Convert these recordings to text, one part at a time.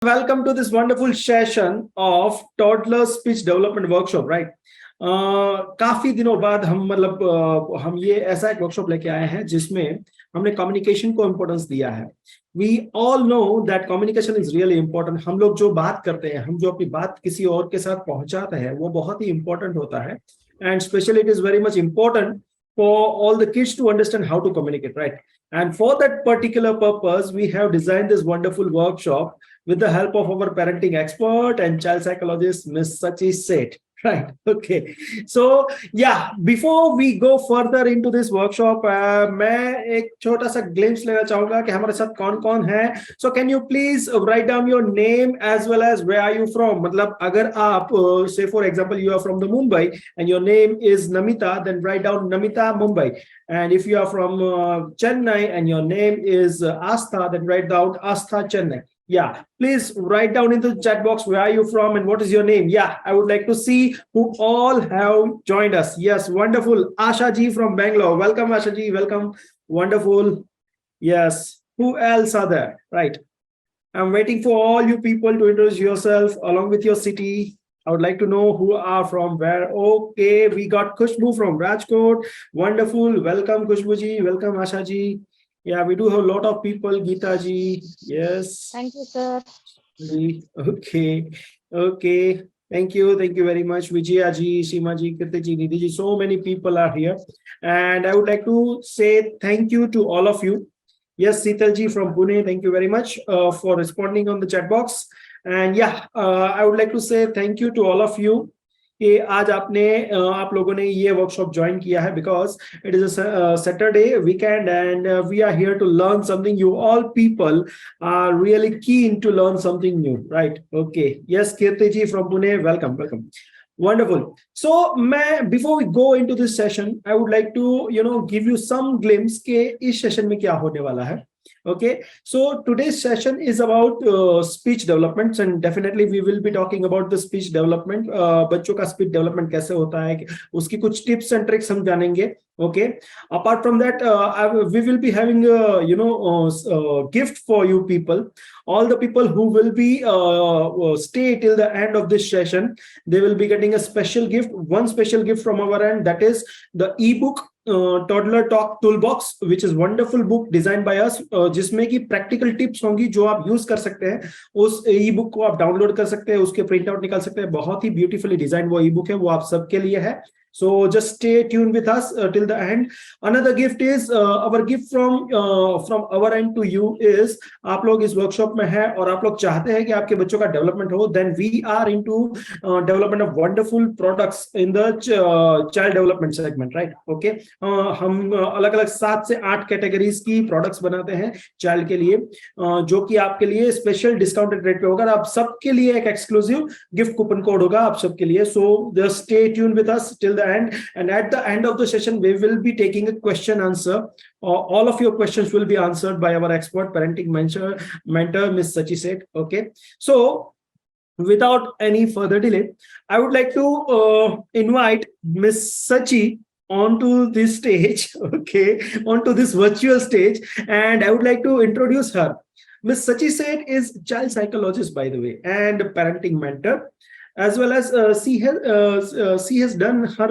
Welcome to this wonderful session of Toddler Speech Development Workshop, right? काफी दिनों बाद हम ये ऐसा एक वर्कशॉप लेके आए हैं जिसमें हमने कम्युनिकेशन को इम्पोर्टेंस दिया है. We all know that communication is really important. हम लोग जो बात करते हैं, हम जो अपनी बात किसी और के साथ पहुंचाते हैं, वो बहुत ही इंपॉर्टेंट होता है. And specially it is very much important for all the kids to understand how to communicate, right? And for that particular purpose, we have designed this wonderful workshop with the help of our parenting expert and child psychologist, Miss Sachi Seth. Right. Okay. So yeah, before we go further into this workshop, मैं एक छोटा सा glimpse लेना चाहूंगा कि हमारे साथ कौन-कौन है. So can you please write down your name as well as where are you from? मतलब अगर आप say for example you are from the Mumbai and your name is Namita, then write down Namita Mumbai. And if you are from Chennai and your name is Astha, then write down Astha Chennai. Yeah, please write down in the chat box where are you from and what is your name. Yeah, I would like to see who all have joined us. Yes, wonderful. Asha ji from Bangalore. Welcome, Asha ji. Welcome. Wonderful. Yes. Who else are there? Right. I'm waiting for all you people to introduce yourself along with your city. I would like to know who are from where. Okay, we got Khushbu from Rajkot. Wonderful. Welcome, Khushbu ji. Welcome, Asha ji. Yeah, we do have a lot of people. Geeta ji, yes. Thank you, sir. Okay, okay. Thank you very much. Vijaya ji, Seema ji, Kirti ji, Nidhi ji. So many people are here. And I would like to say thank you to all of you. Yes, Sital ji from Pune, thank you very much for responding on the chat box. And yeah, I would like to say thank you to all of you कि आज आप लोगों ने ये workshop join किया है because it is Saturday weekend and we are here to learn something. You all people are really keen to learn something new, right? Okay, yes, Kirti ji from Pune, welcome welcome. Wonderful. So, before we go into this session, I would like to give you some glimpse के इस session में क्या होने वाला है. Okay, so today's session is about speech development and definitely we will be talking about the speech development. बच्चों का speech development कैसे होता है, उसकी कुछ tips and tricks हम जानेंगे. Okay, apart from that, we will be having a gift for you people. All the people who will be stay till the end of this session, they will be getting a special gift, one special gift from our end, that is the ebook Toddler Talk Toolbox, which is wonderful book designed by us, जिसमें की practical tips होंगी जो आप use कर सकते हैं. उस e-book को आप download कर सकते हैं, उसके print out निकाल सकते हैं. बहुत ही beautifully designed वो e-book है, वो आप सबके लिए है. So just stay tuned with us till the end. Another gift is our gift from our end to you is आप लोग इस वर्कशॉप में हैं और आप लोग चाहते हैं कि आपके बच्चों का डेवलपमेंट हो, then we are into development of wonderful products in the child development segment, right? Okay, हम अलग अलग 7 से 8 कैटेगरीज की प्रोडक्ट्स बनाते हैं चाइल्ड के लिए, जो कि आपके लिए स्पेशल डिस्काउंटेड रेट पे होगा. आप सबके लिए एक एक्सक्लूसिव गिफ्ट कूपन कोड होगा आप सबके लिए. So just stay tuned with us till the end, and at the end of the session we will be taking a question answer. All of your questions will be answered by our expert parenting mentor Miss Sachi Seth. Okay, so without any further delay, I would like to invite Miss Sachi onto this stage. Okay, onto this virtual stage, and I would like to introduce her. Miss Sachi Seth is child psychologist, by the way, and parenting mentor, as well as she has done her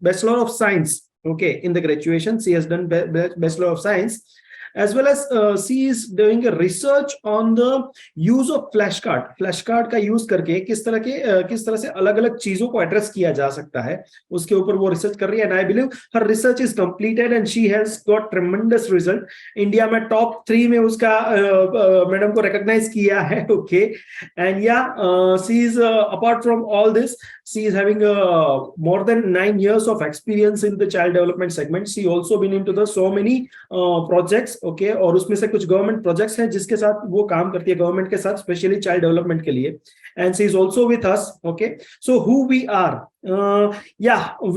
Bachelor of Science. Okay, in the graduation she has done Bachelor of Science, as well as she is doing a research on the use of flashcard का use करके किस तरह से अलग अलग चीजों को address किया जा सकता है, उसके ऊपर वो रिसर्च कर रही है. And I believe her research is completed and she has got ट्रेमेंडस result. India में टॉप 3 में उसका मैडम को रिकॉग्नाइज किया है. ओके, एंड या she is apart from all this, she is having more than 9 years of experience in the child development segment. She also been into the so many projects. Okay, और उसमें से कुछ government projects हैं जिसके साथ वो काम करती है, गवर्नमेंट के साथ स्पेशली चाइल्ड डेवलपमेंट के लिए. And she is also with us. Okay, so who we are,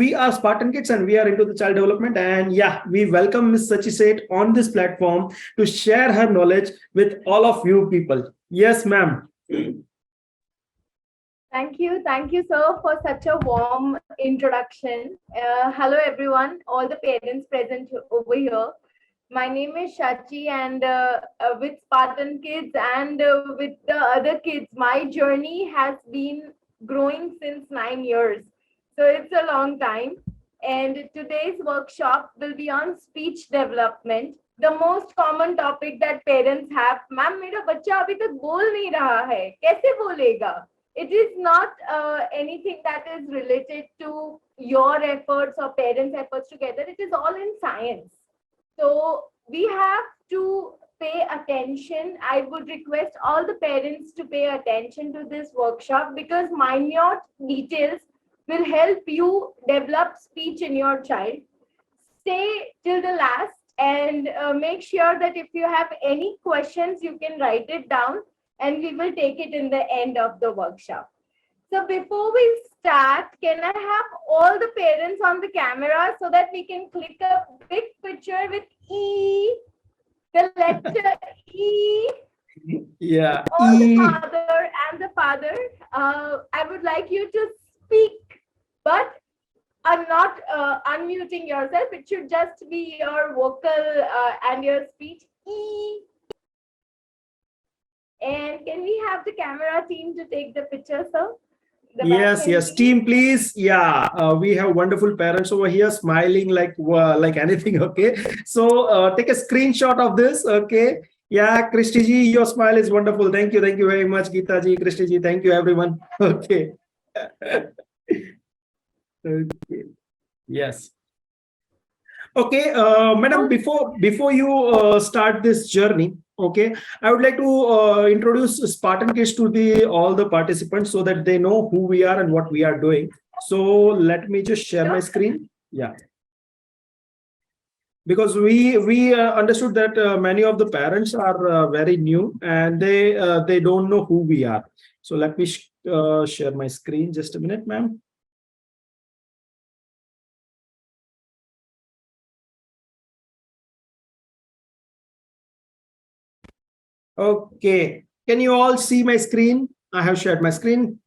we are Spartan Kids and we are into the child development, and we welcome Miss Sachi Seth on this platform to share her knowledge with all of you people. Yes, ma'am. Thank you, sir, for such a warm introduction. Hello, everyone, all the parents present over here. My name is Shachi, and with Spartan Kids and with the other kids, my journey has been growing since 9 years. So it's a long time. And today's workshop will be on speech development, the most common topic that parents have. Ma'am, मेरा बच्चा अभी तक बोल नहीं रहा है, कैसे बोलेगा? It is not anything that is related to your efforts or parents' efforts together. It is all in science. So we have to pay attention. I would request all the parents to pay attention to this workshop because minute details will help you develop speech in your child. Stay till the last and make sure that if you have any questions, you can write it down and we will take it in the end of the workshop. So before we start, can I have all the parents on the camera so that we can click a big picture with E, the letter E? Yeah. All the mother and the father. I would like you to speak, but are not unmuting yourself. It should just be your vocal and your speech. E. And can we have the camera team to take the picture, sir? Yes, team, please. Yeah, we have wonderful parents over here smiling like anything. Okay, so take a screenshot of this. Okay, yeah, Krishti ji, your smile is wonderful. Thank you very much, Geeta ji, Krishti ji. Thank you, everyone. Okay. Okay. Yes. Okay, madam, before you start this journey, okay, I would like to introduce Spartan Kids to the all the participants so that they know who we are and what we are doing. So let me just share my screen. Yeah, because we understood that many of the parents are very new and they don't know who we are. So let me share my screen. Just a minute, ma'am. Okay, can you all see my screen? I have shared my screen.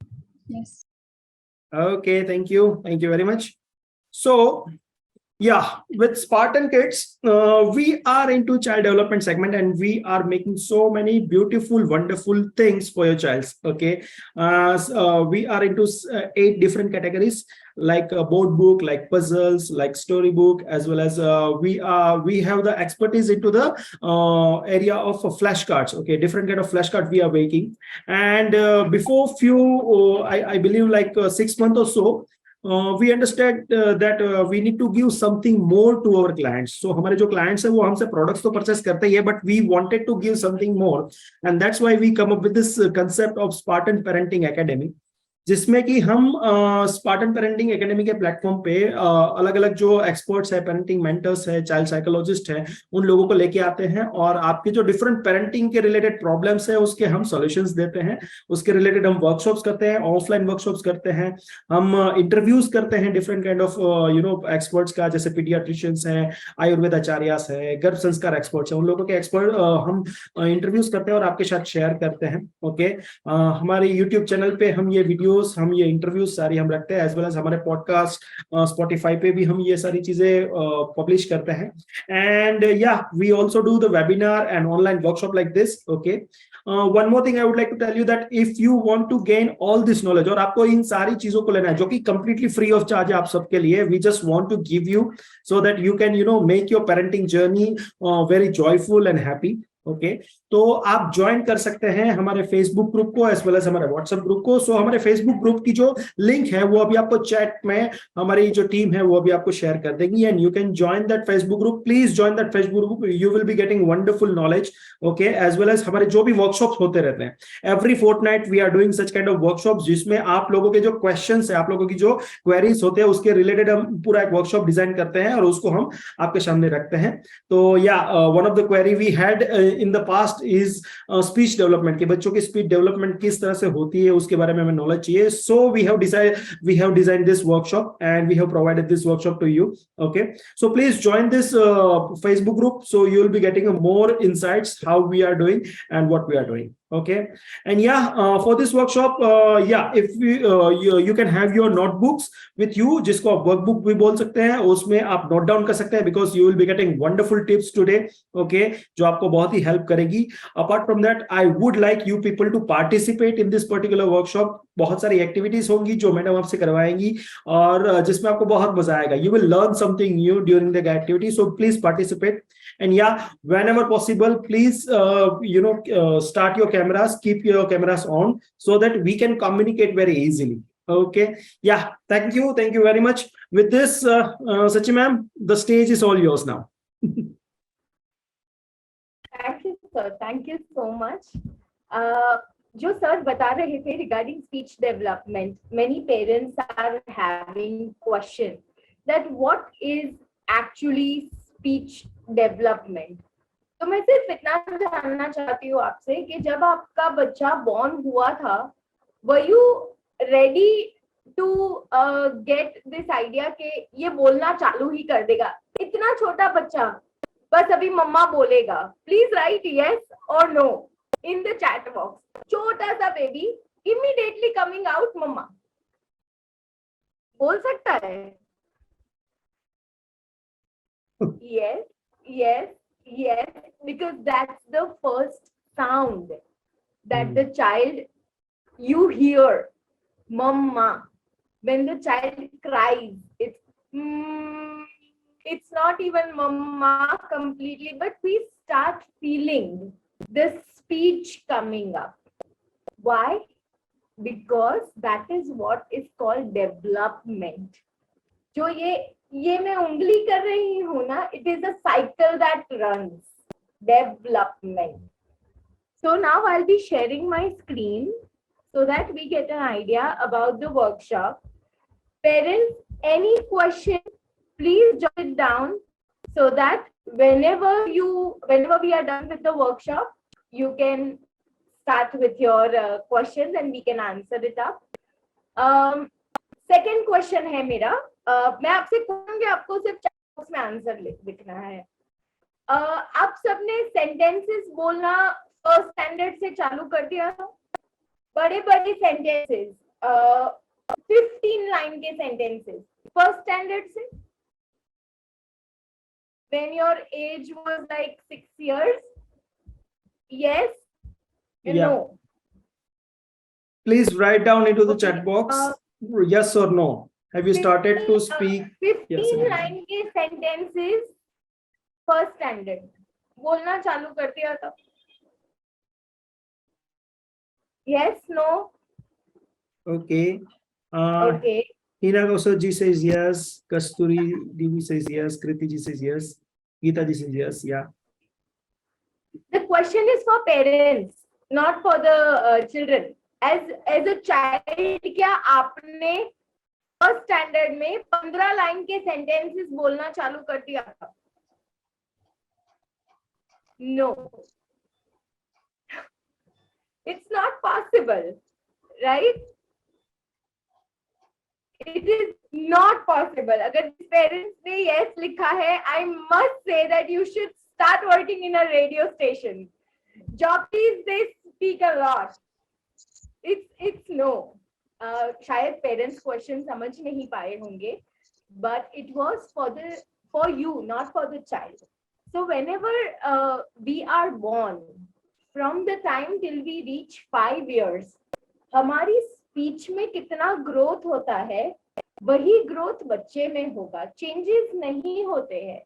Yes. Okay, thank you very much. So yeah, with Spartan Kids, we are into child development segment and we are making so many beautiful, wonderful things for your child. Okay, we are into 8 different categories like a board book, like puzzles, like storybook, as well as we have the expertise into the area of flashcards. Okay, different kind of flashcards we are making. And before few, I believe like 6 months or so, we understand that we need to give something more to our clients. So हमारे जो clients हैं वो हमसे products तो purchase करते ही है, but we wanted to give something more, and that's why we come up with this concept of Spartan Parenting Academy. जिसमें कि हम स्पार्टन पेरेंटिंग एकेडमी के प्लेटफॉर्म पे अलग अलग जो एक्सपर्ट्स है, पेरेंटिंग मेंटर्स है, चाइल्ड साइकोलॉजिस्ट है, उन लोगों को लेके आते हैं और आपके जो डिफरेंट पेरेंटिंग के रिलेटेड प्रॉब्लम्स है उसके हम सॉल्यूशंस देते हैं। उसके रिलेटेड हम वर्कशॉप्स करते हैं, ऑफलाइन वर्कशॉप्स करते हैं, हम इंटरव्यूज करते हैं डिफरेंट काइंड ऑफ एक्सपर्ट्स का, जैसे पीडियाट्रिशियंस हैं, आयुर्वेद आचार्यस है, गर्भ संस्कार एक्सपर्ट्स हैं, उन लोगों के एक्सपर्ट हम इंटरव्यूज करते हैं और आपके साथ शेयर करते हैं। ओके, हमारे यूट्यूब चैनल पे हम ये वीडियो, हम ये इंटरव्यूज सारी हम रखते हैं, एज वेल एज हमारे पॉडकास्ट स्पॉटिफाई पे भी हम ये सारी चीजें पब्लिश करते हैं। एंड या we also do the webinar and online workshop like this. Okay, one more thing I would like to tell you that if you want to gain all this knowledge, और आपको इन सारी चीजों को लेना है जो कि कंप्लीटली फ्री ऑफ चार्ज है आप सबके लिए, we just want to give you so that you can make your parenting journey very joyful and happy. Okay, तो आप ज्वाइन कर सकते हैं हमारे फेसबुक ग्रुप को एज वेल एज हमारे व्हाट्सएप ग्रुप को। सो हमारे फेसबुक ग्रुप की जो लिंक है वो अभी आपको चैट में हमारी जो टीम है वो अभी आपको शेयर कर देगी, and you can join that Facebook group. Please join that Facebook group, you will be getting wonderful knowledge. Okay, as well as हमारे जो भी वर्कशॉप्स होते रहते हैं, every fortnight we are doing such kind of workshops जिसमें आप लोगों के जो क्वेश्चंस है, आप लोगों की जो क्वेरीज होते हैं उसके रिलेटेड हम पूरा एक वर्कशॉप डिजाइन करते हैं और उसको हम आपके सामने रखते हैं। तो या one of the query we had in the past is speech development, के बच्चों की स्पीच डेवलपमेंट किस तरह से होती है उसके बारे में हमें नॉलेज चाहिए। So we have designed this workshop and we have provided this workshop to you. Okay, so please join this Facebook group, so you will be getting more insights how we are doing and what we are doing. Okay. And yeah, for this workshop, yeah, if you can have your notebooks with you, जिसको आप workbook भी बोल सकते हैं, उसमें आप note down कर सकते हैं, because you will be getting wonderful tips today. Okay, जो आपको बहुत ही help करेगी. Apart from that, I would like you people to participate in this particular workshop. बहुत सारी activities होंगी जो मैडम आपसे करवाएंगी और जिसमें आपको बहुत मजा आएगा. You will learn something new during the activity, so please participate. And yeah, whenever possible, please start your cameras, keep your cameras on, so that we can communicate very easily. Okay. Yeah, thank you very much. With this, Sachi ma'am, the stage is all yours now. Thank you, sir. Thank you so much. जो sir बता रहे थे regarding speech development, many parents are having question that what is actually speech development. तो मैं सिर्फ इतना जानना चाहती हूँ आपसे कि जब आपका बच्चा born हुआ था, were you ready to get this idea कि ये बोलना चालू ही कर देगा? इतना छोटा बच्चा बस अभी मम्मा बोलेगा. Please write yes or no in the chat box. छोटा सा बेबी immediately coming out मम्मा बोल सकता है? Yes, yes, yes, because that's the first sound that the child you hear, mama. When the child cries, it's not even mama completely, but we start feeling the speech coming up. Why? Because that is what is called development. जो ये मैं उंगली कर रही हूँ ना, it is a cycle that runs. Development. So now I'll be sharing my screen so that we get an idea about the workshop. Parents, any question, please jot it down so that whenever we are done with the workshop, you can start with your questions and we can answer it up. Second question है मेरा, मैं आपसे कहूँगी आपको सिर्फ chat box में answer लिखना है. आप सबने सेंटेंसेस बोलना फर्स्ट स्टैंडर्ड से चालू कर दिया? बड़े बड़े सेंटेंसेस, 15 लाइन के सेंटेंसेस फर्स्ट स्टैंडर्ड से, when your age was like 6 years? Yes? Yeah. No? Please write down into the chat box yes or no. Have you started to speak? 15 line के sentences first standard बोलना चालू कर दिया था? Yes, no? Okay. Okay. Hina Kausar ji says yes. Kasturi Devi says yes. Kriti ji says yes. Geeta ji says yes. Yeah. The question is for parents, not for the children. As a child, क्या आपने first standard में 15 line के sentences बोलना चालू कर दिया था? No. It's not possible, right? It is not possible. अगर parents ने yes लिखा है, I must say that you should start working in a radio station. Jockeys, they speak a lot. It's no. शायद parents question समझ नहीं पाए होंगे, but it was for you, not for the child. So whenever we are born, from the time till we reach 5 years, हमारी speech में कितना growth होता है, वही ग्रोथ बच्चे में होगा. चेंजेस नहीं होते हैं.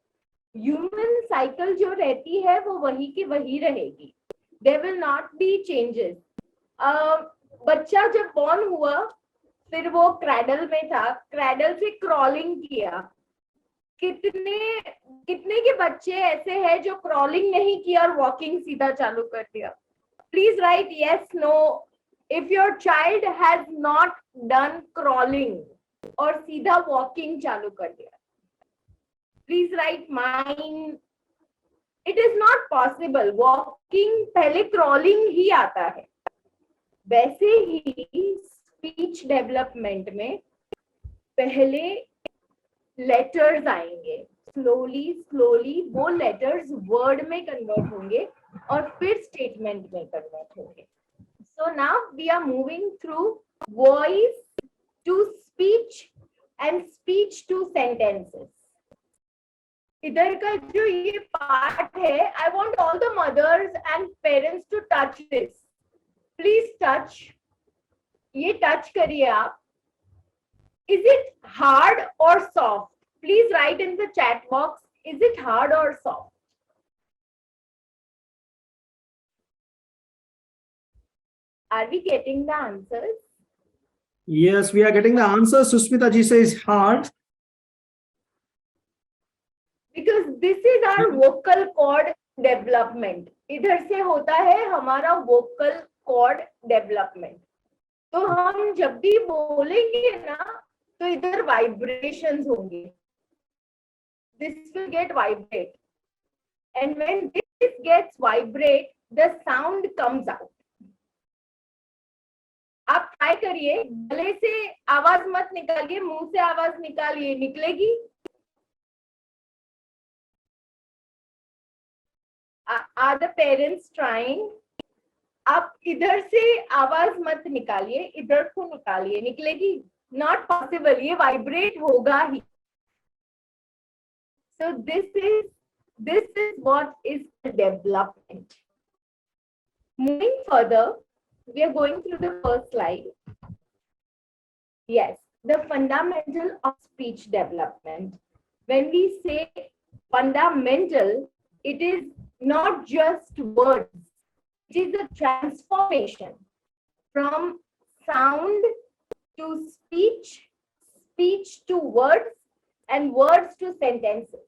ह्यूमन साइकिल जो रहती है वो वही की वही रहेगी. There will not be changes. बच्चा जब बॉर्न हुआ, फिर वो क्रैडल में था, क्रैडल से क्रॉलिंग किया. कितने के बच्चे ऐसे हैं जो क्रॉलिंग नहीं किया और वॉकिंग सीधा चालू कर दिया? Please write yes no if your child has not done crawling और सीधा वॉकिंग चालू कर दिया. Please right mine. It is not possible. Walking पहले क्रॉलिंग ही आता है. वैसे ही स्पीच डेवलपमेंट में पहले लेटर्स आएंगे. स्लोली वो लेटर्स वर्ड में कन्वर्ट होंगे और फिर स्टेटमेंट में कन्वर्ट होंगे. now we are moving through voice to speech and speech to sentences. इधर का जो ये पार्ट है, I want all the mothers and parents to touch this. Please touch. ये touch करिए आप. Is it hard or soft? Please write in the chat box. Is it hard or soft? Are we getting the answers? Yes, we are getting the answer. Susmita ji says hard. Because this is our vocal cord development. इधर से होता है हमारा vocal cord development. तो हम जब भी बोलेंगे ना, तो इधर vibrations होंगे. This will get vibrate. And when this gets vibrate, the sound comes out. आप ट्राई करिए, गले से आवाज मत निकालिए, मुंह से आवाज निकालिए, निकलेगी? Are the parents trying? आप इधर से आवाज मत निकालिए, इधर को निकालिए, निकलेगी? Not possible, ये vibrate होगा ही. So this is what is the development. Moving further, we are going through the first slide. Yes, the fundamental of speech development. When we say fundamental, it is not just words. It is a transformation from sound to speech, speech to words, and words to sentences.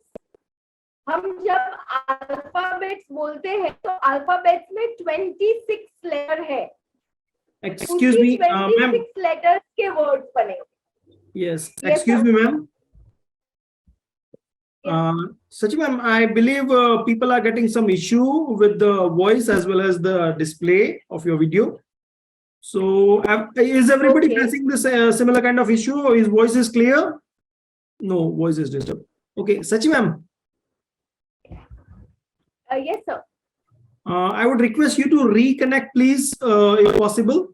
हम जब alphabets बोलते हैं तो alphabets में 26 letter है. Excuse me, ma'am. 26 letters के words बने. Yes, excuse me, ma'am. Sachi ma'am, I believe people are getting some issue with the voice as well as the display of your video. So is everybody Okay. facing this similar kind of issue, or his voice is clear? No, voice is disturbed. Okay, Sachi ma'am. Yes, sir. I would request you to reconnect, please, if possible.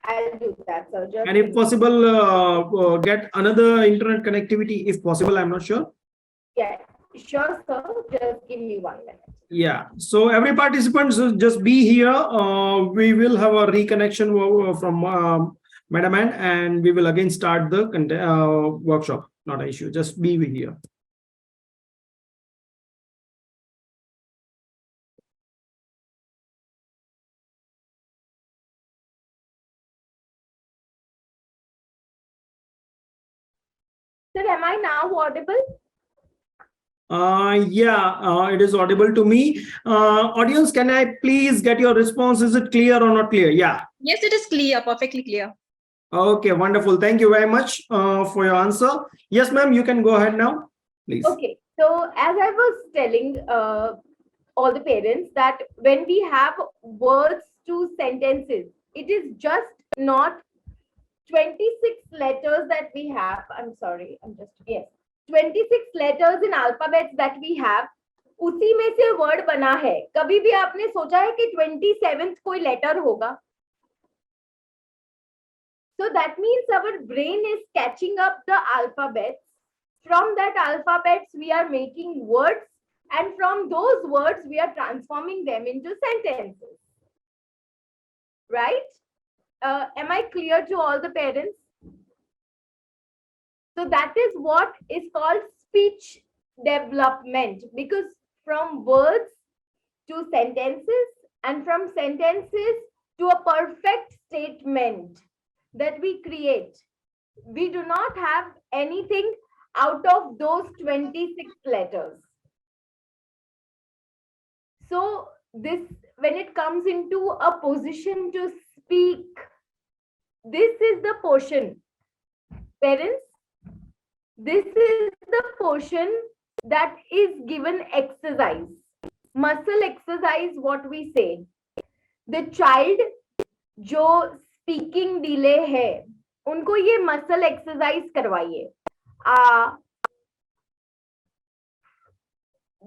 I'll do that, sir. Just And if possible, get another internet connectivity, if possible. I'm not sure. yeah, sure, sir. Just give me 1 minute. Yeah. So every participant should just be here. We will have a reconnection from Madam Ann, and we will again start the workshop. Not an issue. Just be here. Sir, am I now audible? Yeah, it is audible to me. Audience, can I please get your response? Is it clear or not clear? Yeah. Yes, it is clear, perfectly clear. Okay, wonderful. Thank you very much for your answer. Yes, ma'am, you can go ahead now, please. Okay. So as I was telling all the parents that when we have words to sentences, it is just not 26 letters that we have. I'm sorry. Yes. 26 letters in alphabets that we have. उसी में से word बना है. कभी भी आपने सोचा है कि 27th कोई letter होगा? So that means our brain is catching up the alphabets. From that alphabets, we are making words, and from those words, we are transforming them into sentences. Right? Am I clear to all the parents? So that is what is called speech development, because from words to sentences, and from sentences to a perfect statement that we create, we do not have anything out of those 26 letters. So this, when it comes into a position to speak, this is the portion. Parents, this is the portion that is given exercise. Muscle exercise, what we say. The child जो speaking delay है, उनको ये muscle exercise करवाइए.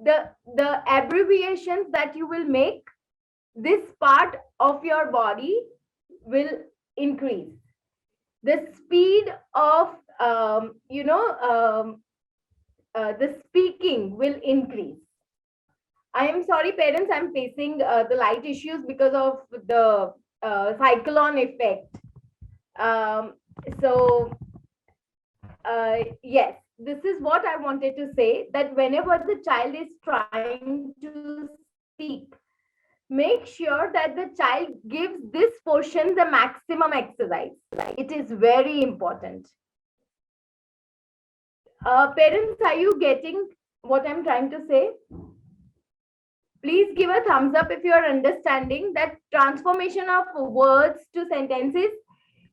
The abbreviations that you will make, this part of your body will increase. The speed of the speaking will increase. I am sorry, parents, I'm facing the light issues because of the cyclone effect. So yes, this is what I wanted to say, that whenever the child is trying to speak, make sure that the child gives this portion the maximum exercise. It is very important. Parents, are you getting what I'm trying to say? Please give a thumbs up if you are understanding that transformation of words to sentences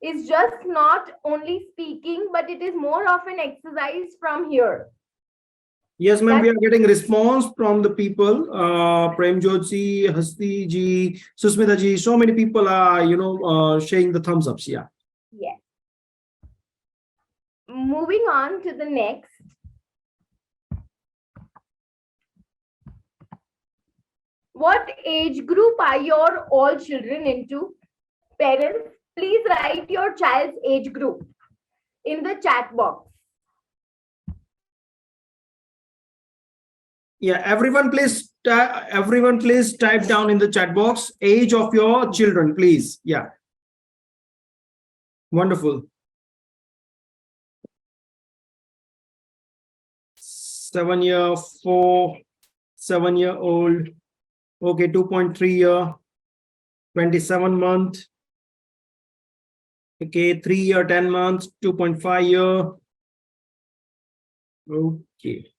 is just not only speaking, but it is more of an exercise from here. Yes, ma'am, we are getting response from the people. Prem Jyoti, Hasti ji, Susmita ji, so many people are, sharing the thumbs ups. Yeah. Yes. Moving on to the next. What age group are your all children into? Parents, please write your child's age group in the chat box. Yeah, everyone please type down in the chat box age of your children, please. Yeah. Wonderful. 7-year, 4, 7-year-old. Okay, 2.3 year, 27 month. Okay, 3 year, 10 months, 2.5 year. Okay.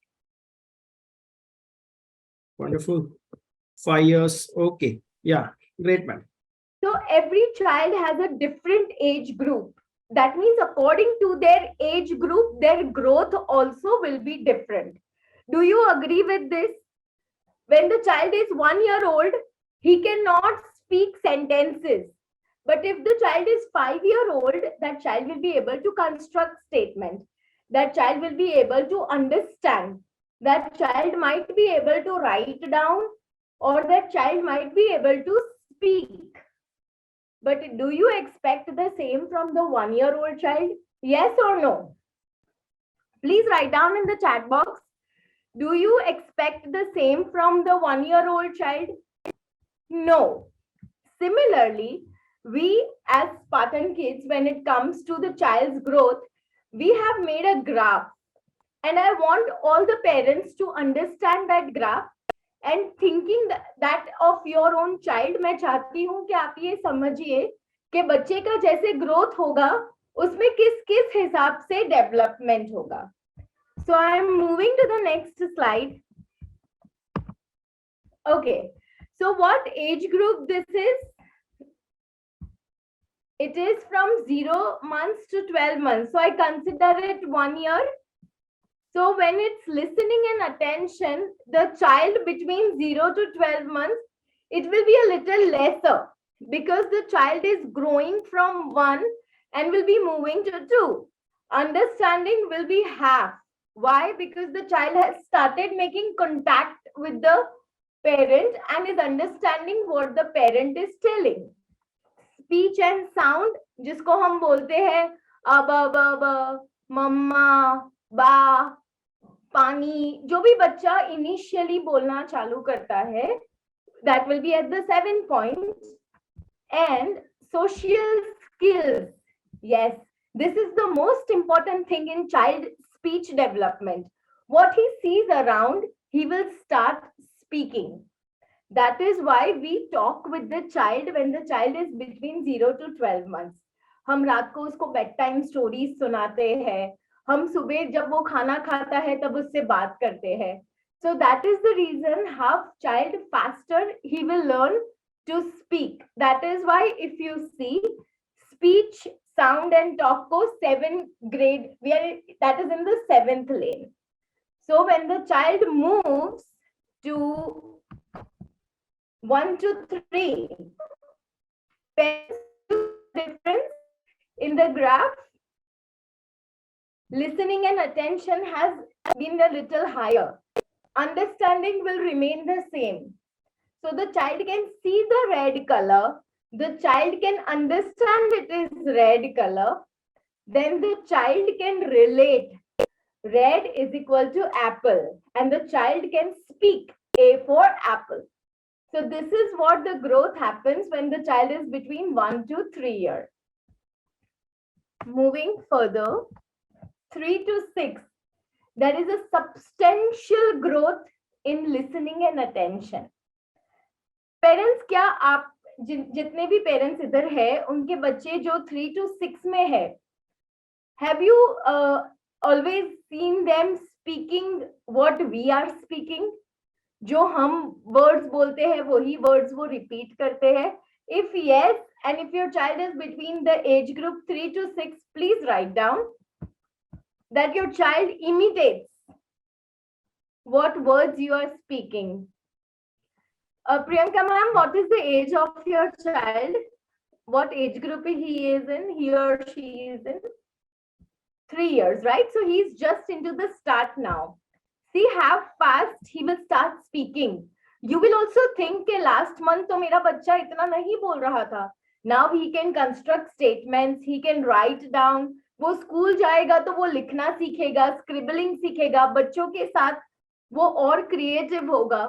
Wonderful. 5 years. Okay. Yeah, great, man. So every child has a different age group. That means according to their age group, their growth also will be different. Do you agree with this? When the child is 1 year old, he cannot speak sentences. But if the child is 5 year old, that child will be able to construct statement. That child will be able to understand. That child might be able to write down, or that child might be able to speak. But do you expect the same from the 1 year old child? Yes or no? Please write down in the chat box. Do you expect the same from the 1 year old child? No. Similarly, we as Spartan Kids, when it comes to the child's growth, we have made a graph. And I want all the parents to understand that graph and thinking that of your own child. मैं चाहती हूँ कि आप ये समझिए कि बच्चे का जैसे ग्रोथ होगा उसमें किस किस हिसाब से डेवलपमेंट होगा. So I am moving to the next slide. Okay, so what age group this is? It is from 0 months to 12 months. So I consider it 1 year. So when it's listening and attention, the child between 0 to 12 months, it will be a little lesser because the child is growing from 1 and will be moving to 2. Understanding will be half. Why? Because the child has started making contact with the parent and is understanding what the parent is telling. Speech and sound, जिसको हम बोलते हैं अब मम्मा बा पानी, जो भी बच्चा इनिशियली बोलना चालू करता है, that will be at the 7 point. And social skills, yes, this is the most important thing in child speech development. What he sees around, he will start speaking. That is why we talk with the child when the child is between 0 to 12 months. हम रात को उसको bed time stories सुनाते हैं, हम सुबह जब वो खाना खाता है तब उससे बात करते हैं. So that is the reason how child faster he will learn to speak. That is why if you see speech, sound and talk ko 7th grade, that is in the 7th lane. So when the child moves to 1 to 3, difference in the graph, listening and attention has been a little higher. Understanding will remain the same. So the child can see the red color, the child can understand it is red color, then the child can relate red is equal to apple, and the child can speak A for apple. So this is what the growth happens when the child is between 1 to 3 years. Moving further, 3 to 6, there is a substantial growth in listening and attention. Parents, क्या आप जितने भी parents इधर है उनके बच्चे जो 3 to 6 में है, have you always seen them speaking what we are speaking? जो हम वर्ड्स बोलते हैं वही वर्ड्स वो रिपीट करते हैं? If yes, and if your child is between the age group 3 to 6, please write down that your child imitates what words you are speaking. Priyanka ma'am, what is the age of your child? What age group he is in? He or she is in? 3 years, right? So he's just into the start now. See how fast he will start speaking. You will also think कि last month तो मेरा बच्चा इतना नहीं बोल रहा था. Now he can construct statements, he can write down. वो स्कूल जाएगा तो वो लिखना सीखेगा, स्क्रिबलिंग सीखेगा, बच्चों के साथ वो और क्रिएटिव होगा.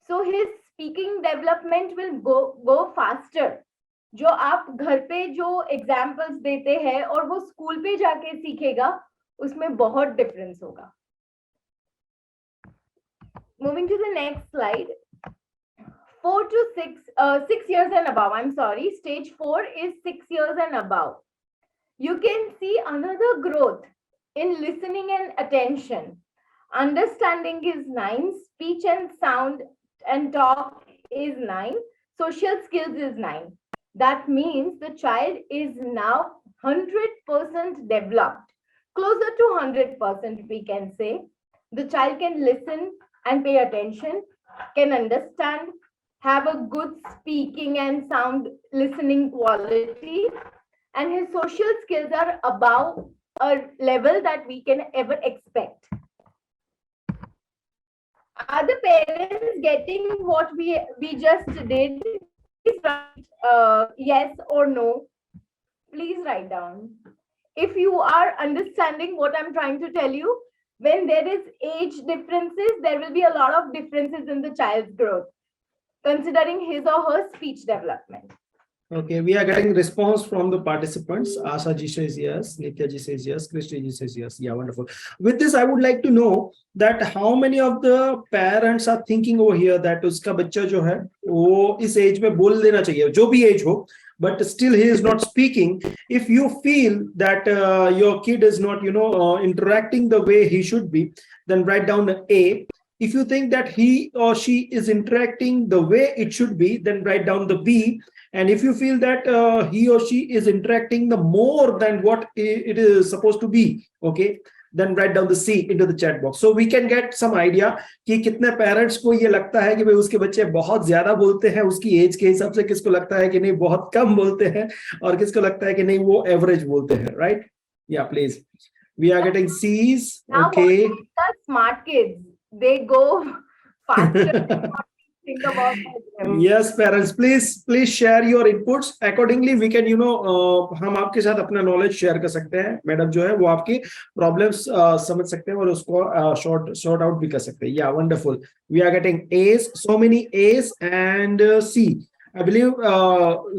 So his speaking development will go faster. जो आप घर पे जो एग्जाम्पल्स देते हैं और वो स्कूल पे जाके सीखेगा, उसमें बहुत डिफरेंस होगा. Moving to the next slide. 4 to 6 years and above. I'm sorry. Stage 4 is 6 years and above. You can see another growth in listening and attention. Understanding is 9. Speech and sound and talk is 9. Social skills is 9. That means the child is now 100% developed. Closer to 100%, we can say. The child can listen and pay attention, can understand, have a good speaking and sound listening quality, and his social skills are above a level that we can ever expect. Are the parents getting what we just did? Please write yes or no. Please write down. If you are understanding what I'm trying to tell you, when there is age differences, there will be a lot of differences in the child's growth, considering his or her speech development. Okay, we are getting response from the participants. Asha ji says yes, Nitya ji says yes, Christy ji says yes. Yeah, wonderful. With this, I would like to know that how many of the parents are thinking over here that uska bachcha jo hai, wo is age mein bol dena chahiye, jo bhi age ho, but still he is not speaking. If you feel that your kid is not, interacting the way he should be, then write down the A. If you think that he or she is interacting the way it should be, then write down the B. And if you feel that he or she is interacting the more than what it is supposed to be, okay, then write down the C into the chat box. So we can get some idea कि कितने parents को ये लगता है कि भाई उसके बच्चे बहुत ज्यादा बोलते हैं उसकी एज के हिसाब से, किसको लगता है कि नहीं बहुत कम बोलते हैं, और किसको लगता है कि नहीं वो एवरेज बोलते हैं, right? Yeah, please. We are getting C's. Now, Okay. the smart kids, they go faster. Think about them. Yes, parents, please share your inputs accordingly. We can, हम आपके साथ अपना knowledge share कर सकते हैं. मैडम जो है वो आपकी problems समझ सकते हैं और उसको sort out भी कर सकते हैं. Yeah, wonderful. We are getting A's, so many A's and C. I believe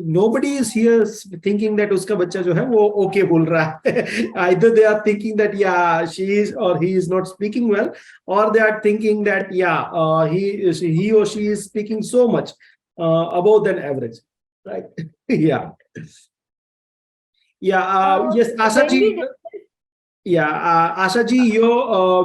nobody is here thinking that उसका बच्चा जो है वो okay बोल रहा है. Either they are thinking that yeah she is or he is not speaking well, or they are thinking that yeah he or she is speaking so much above than average, right? Yeah. Yes, Asha ji. Yeah, Asha ji,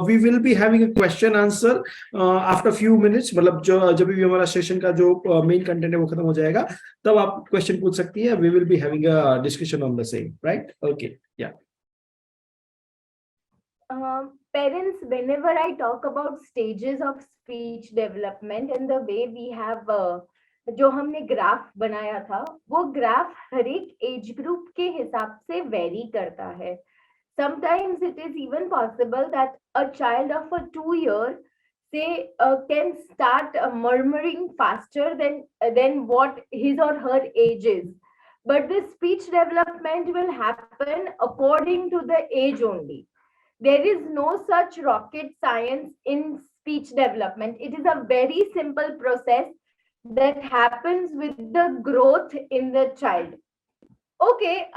we will be having a question answer after few minutes. मतलब जब भी हमारा session का जो main content है वो खत्म हो जाएगा तब आप क्वेश्चन पूछ सकती हैं. We will be having a discussion on the same, right? Okay, yeah. Parents, whenever I talk about stages of speech development and the way we have जो हमने ग्राफ बनाया था, वो ग्राफ हर एक एज ग्रुप के हिसाब से वेरी करता है. Sometimes it is even possible that a child of a 2 year can start murmuring faster than what his or her age is. But the speech development will happen according to the age only. There is no such rocket science in speech development. It is a very simple process that happens with the growth in the child. Okay,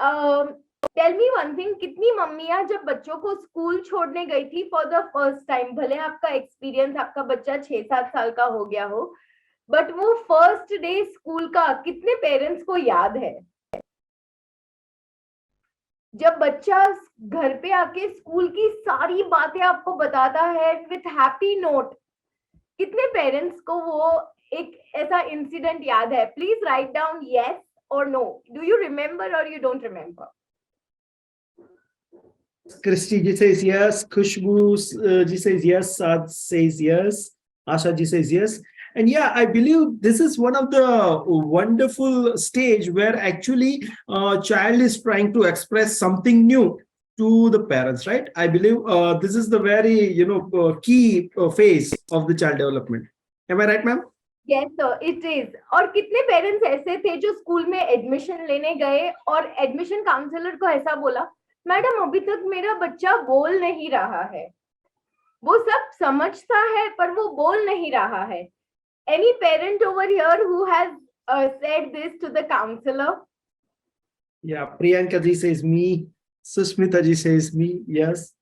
tell me one thing, कितनी मम्मियां जब बच्चों को school छोड़ने गई थी for the first time, भले आपका एक्सपीरियंस, आपका बच्चा 6-7 साल का हो गया हो, बट वो फर्स्ट डे स्कूल का कितने पेरेंट्स को याद है? जब बच्चा घर पे आके स्कूल की सारी बातें आपको बताता है विथ हैप्पी नोट, कितने पेरेंट्स को वो एक ऐसा इंसिडेंट याद है? प्लीज राइट डाउन यस और नो. डू यू रिमेम्बर और you don't remember? Christy ji says yes. Khushbu ji says yes. Sad says yes. Asha ji says yes. And yeah, I believe this is one of the wonderful stage where actually child is trying to express something new to the parents, right? I believe this is the very key phase of the child development. Am I right, ma'am? Yes sir, it is. और कितने parents ऐसे थे जो school में admission लेने गए और admission counsellor को ऐसा बोला, मैडम अभी तक मेरा बच्चा बोल नहीं रहा है, वो सब समझता है पर वो बोल नहीं रहा है. Any parent over here who has said this to the counselor? Yeah, Priyanka ji says me. Susmita ji says me. Yes.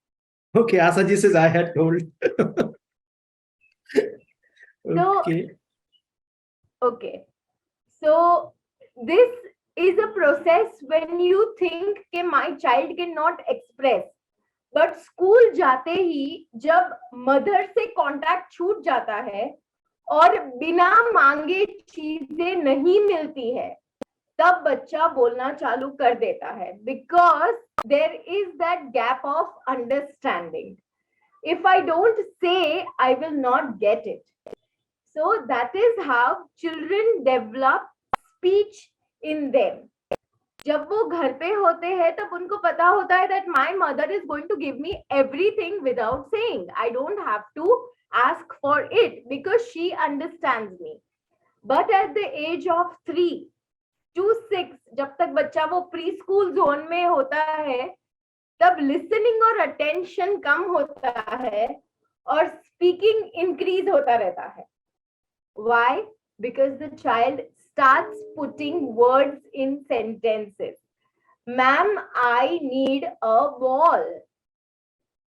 Okay, Asa ji says I had told. Okay. Okay. So this is a process when you think कि my child cannot express, but school जाते ही जब mother से contact छूट जाता है और बिना मांगे चीजें नहीं मिलती है, तब बच्चा बोलना चालू कर देता है, because there is that gap of understanding. If I don't say, I will not get it. So that is how children develop speech in them. जब वो घर पे होते हैं तब उनको पता होता है that my mother is going to give me everything without saying. I don't have to ask for it because she understands me. But at the age of 3 to 6, जब तक बच्चा वो प्री स्कूल जोन में होता है, तब listening और attention कम होता है और स्पीकिंग इंक्रीज होता रहता है. Why? Because the child starts putting words in sentences. Ma'am, I need a ball.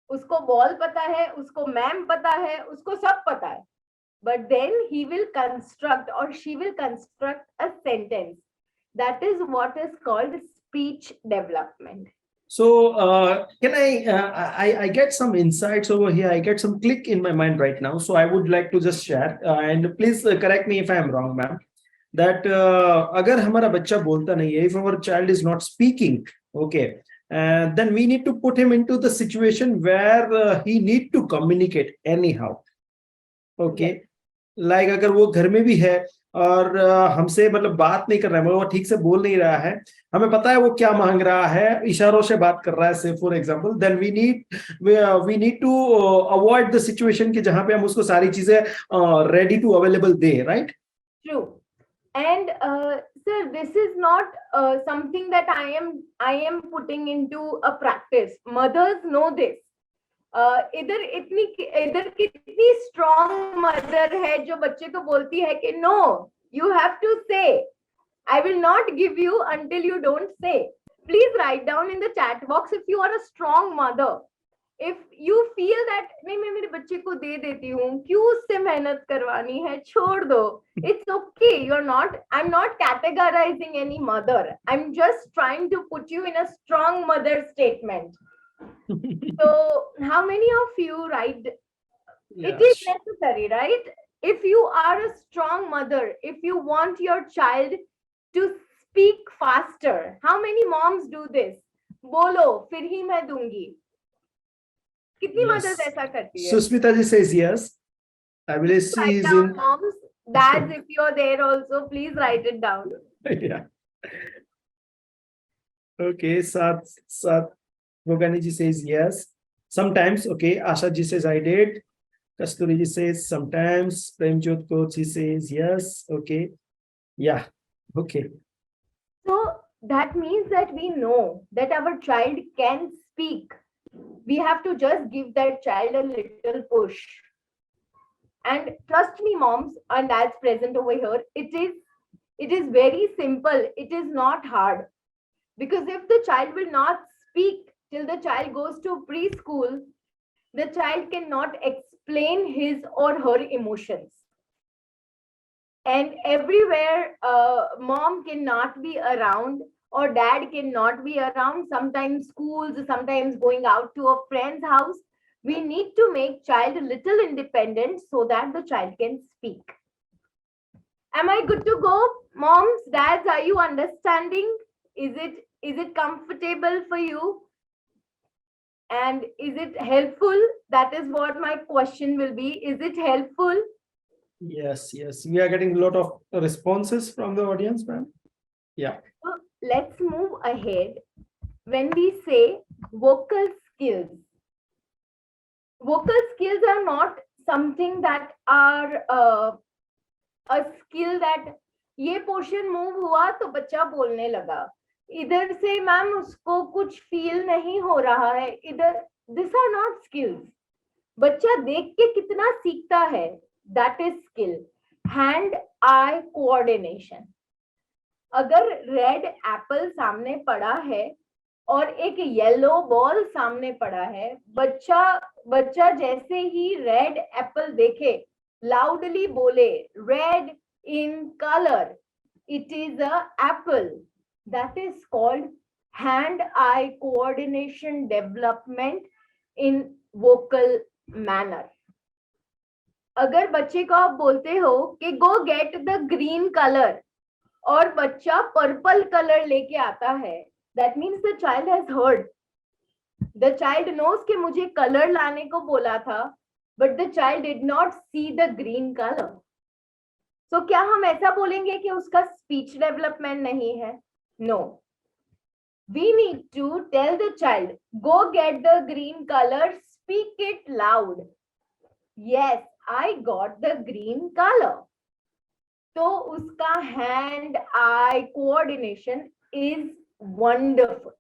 उसको बॉल पता है, उसको मैम पता है, उसको सब पता है. But then he will construct or she will construct a sentence. That is what is called speech development. So can I get some insights over here? I get some click in my mind right now. So I would like to just share and please correct me if I am wrong, ma'am. That अगर हमारा बच्चा बोलता नहीं है, if our child is not speaking, okay, then we need to put him into the situation where he need to communicate anyhow. Okay. Yes. Like अगर वो घर में भी है और हमसे मतलब बात नहीं कर रहा है, वो ठीक से बोल नहीं रहा है, हमें पता है वो क्या मांग रहा है, इशारों से बात कर रहा है, say for example, then we need to avoid the situation कि जहां पे हम उसको सारी चीजें रेडी टू अवेलेबल दे, right? True. And sir, this is not something that I am putting into a practice. Mothers know this. इधर कितनी स्ट्रॉन्ग मदर है जो बच्चे को बोलती है कि no, you have to say, I will not give you until you don't say. Please write down in the chat box if you are a strong mother. If you feel that नहीं, मैं मेरे बच्चे को दे देती हूँ, क्यों उससे मेहनत करवानी है, छोड़ दो, it's okay. You are not, I am not categorising any mother, I am just trying to put you in a strong mother statement. So how many of you write? Yeah. It is necessary, right? If you are a strong mother, if you want your child to speak faster, how many moms do this? बोलो फिर ही मैं दूंगी. कितनी Yes. mothers ऐसा करती है? Susmita ji says yes. I believe she Write is down, in. moms, dads, if you're there also, please write it down. Yeah. Okay, Sat Bogani ji says yes. Sometimes, okay. Asha ji says I did. Kasturiji says sometimes. Premjot coach, he says yes. Okay. Yeah. Okay. So that means that we know that our child can speak. We have to just give that child a little push. And trust me, moms and dads present over here, it is very simple. It is not hard. Because if the child will not speak till the child goes to preschool, the child cannot explain his or her emotions. And everywhere, mom cannot be around or dad cannot be around, sometimes schools, sometimes going out to a friend's house. We need to make child a little independent so that the child can speak. Am I good to go? Moms, dads, are you understanding? Is it comfortable for you? And is it helpful? That is what my question will be. Is it helpful? Yes. Yes. We are getting a lot of responses from the audience, ma'am. Yeah. So let's move ahead. When we say vocal skills are not something that are a skill that ये portion move हुआ तो बच्चा बोलने लगा, इधर से ma'am उसको कुछ फील नहीं हो रहा है, इधर, दिस आर नॉट स्किल्स. बच्चा देख के कितना सीखता है, that is skill. Hand eye coordination. अगर रेड एप्पल सामने पड़ा है और एक येलो बॉल सामने पड़ा है, बच्चा जैसे ही रेड एप्पल देखे लाउडली बोले red in color, it is a apple. That is called hand-eye coordination development in vocal manner. अगर बच्चे को आप बोलते हो कि go get the green color और बच्चा पर्पल कलर लेके आता है, that means the child has heard. The child knows कि मुझे कलर लाने को बोला था, but the child did not see the green color. तो क्या हम ऐसा बोलेंगे कि उसका स्पीच डेवलपमेंट नहीं है? No. We need to tell the child, go get the green colour, speak it loud. Yes, I got the green colour. तो उसका hand eye coordination is wonderful.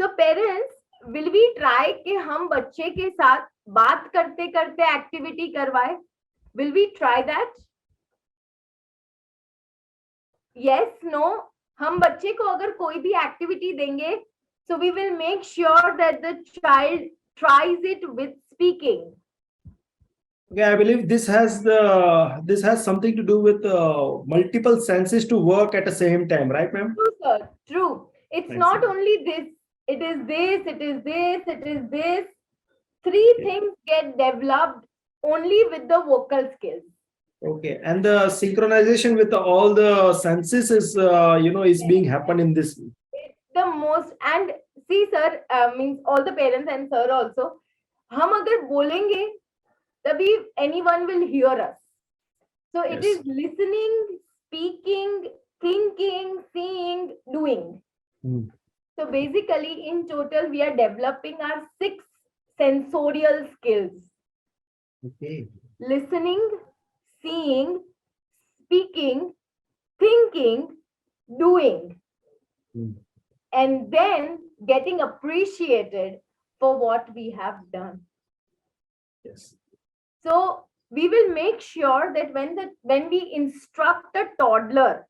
So parents, will we try कि हम बच्चे के साथ बात करते करते एक्टिविटी करवाए? Will we try that? yes, no. हम बच्चे को अगर कोई भी एक्टिविटी देंगे, so we will make sure that the child tries it with speaking. Okay, I believe this has something to do with multiple senses to work at the same time, right, ma'am? True, sir. True. It's Thanks, not sir. only this. It is this. It is this. It is this. Three Okay. things get developed only with the vocal skills. Okay, and the synchronization with all the senses is being happen in this. It's the most. And see, sir, means all the parents and sir also. हम अगर बोलेंगे तभी anyone will hear us. So it Yes. is listening, speaking, thinking, seeing, doing. So basically, in total, we are developing our 6 sensorial skills: Okay. listening, seeing, speaking, thinking, doing, and then getting appreciated for what we have done. Yes. So we will make sure that when we instruct a toddler,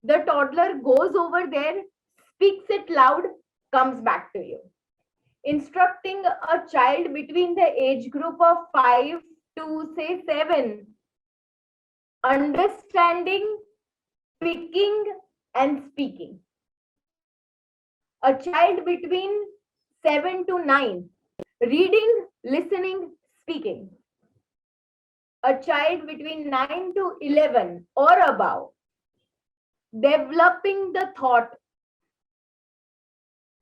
the toddler goes over there, speaks it loud, comes back to you. Instructing a child between the age group of 5 to say 7, understanding, picking, and speaking. A child between 7 to 9, reading, listening, speaking. A child between 9 to 11 or above, developing the thought,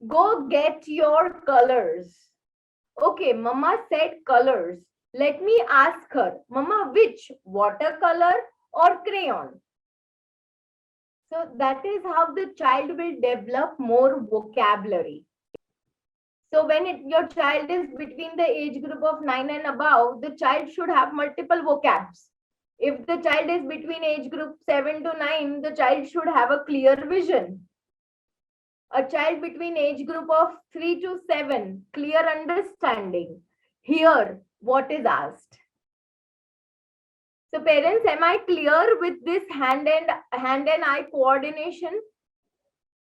go get your colors. Okay, mama said colors. Let me ask her, mama, which? Watercolor or crayon? So that is how the child will develop more vocabulary. So when your child is between the age group of 9 and above, the child should have multiple vocabs. If the child is between age group 7 to 9, the child should have a clear vision. A child between age group of 3 to 7, clear understanding, hear what is asked. So parents, am I clear with this hand and eye coordination?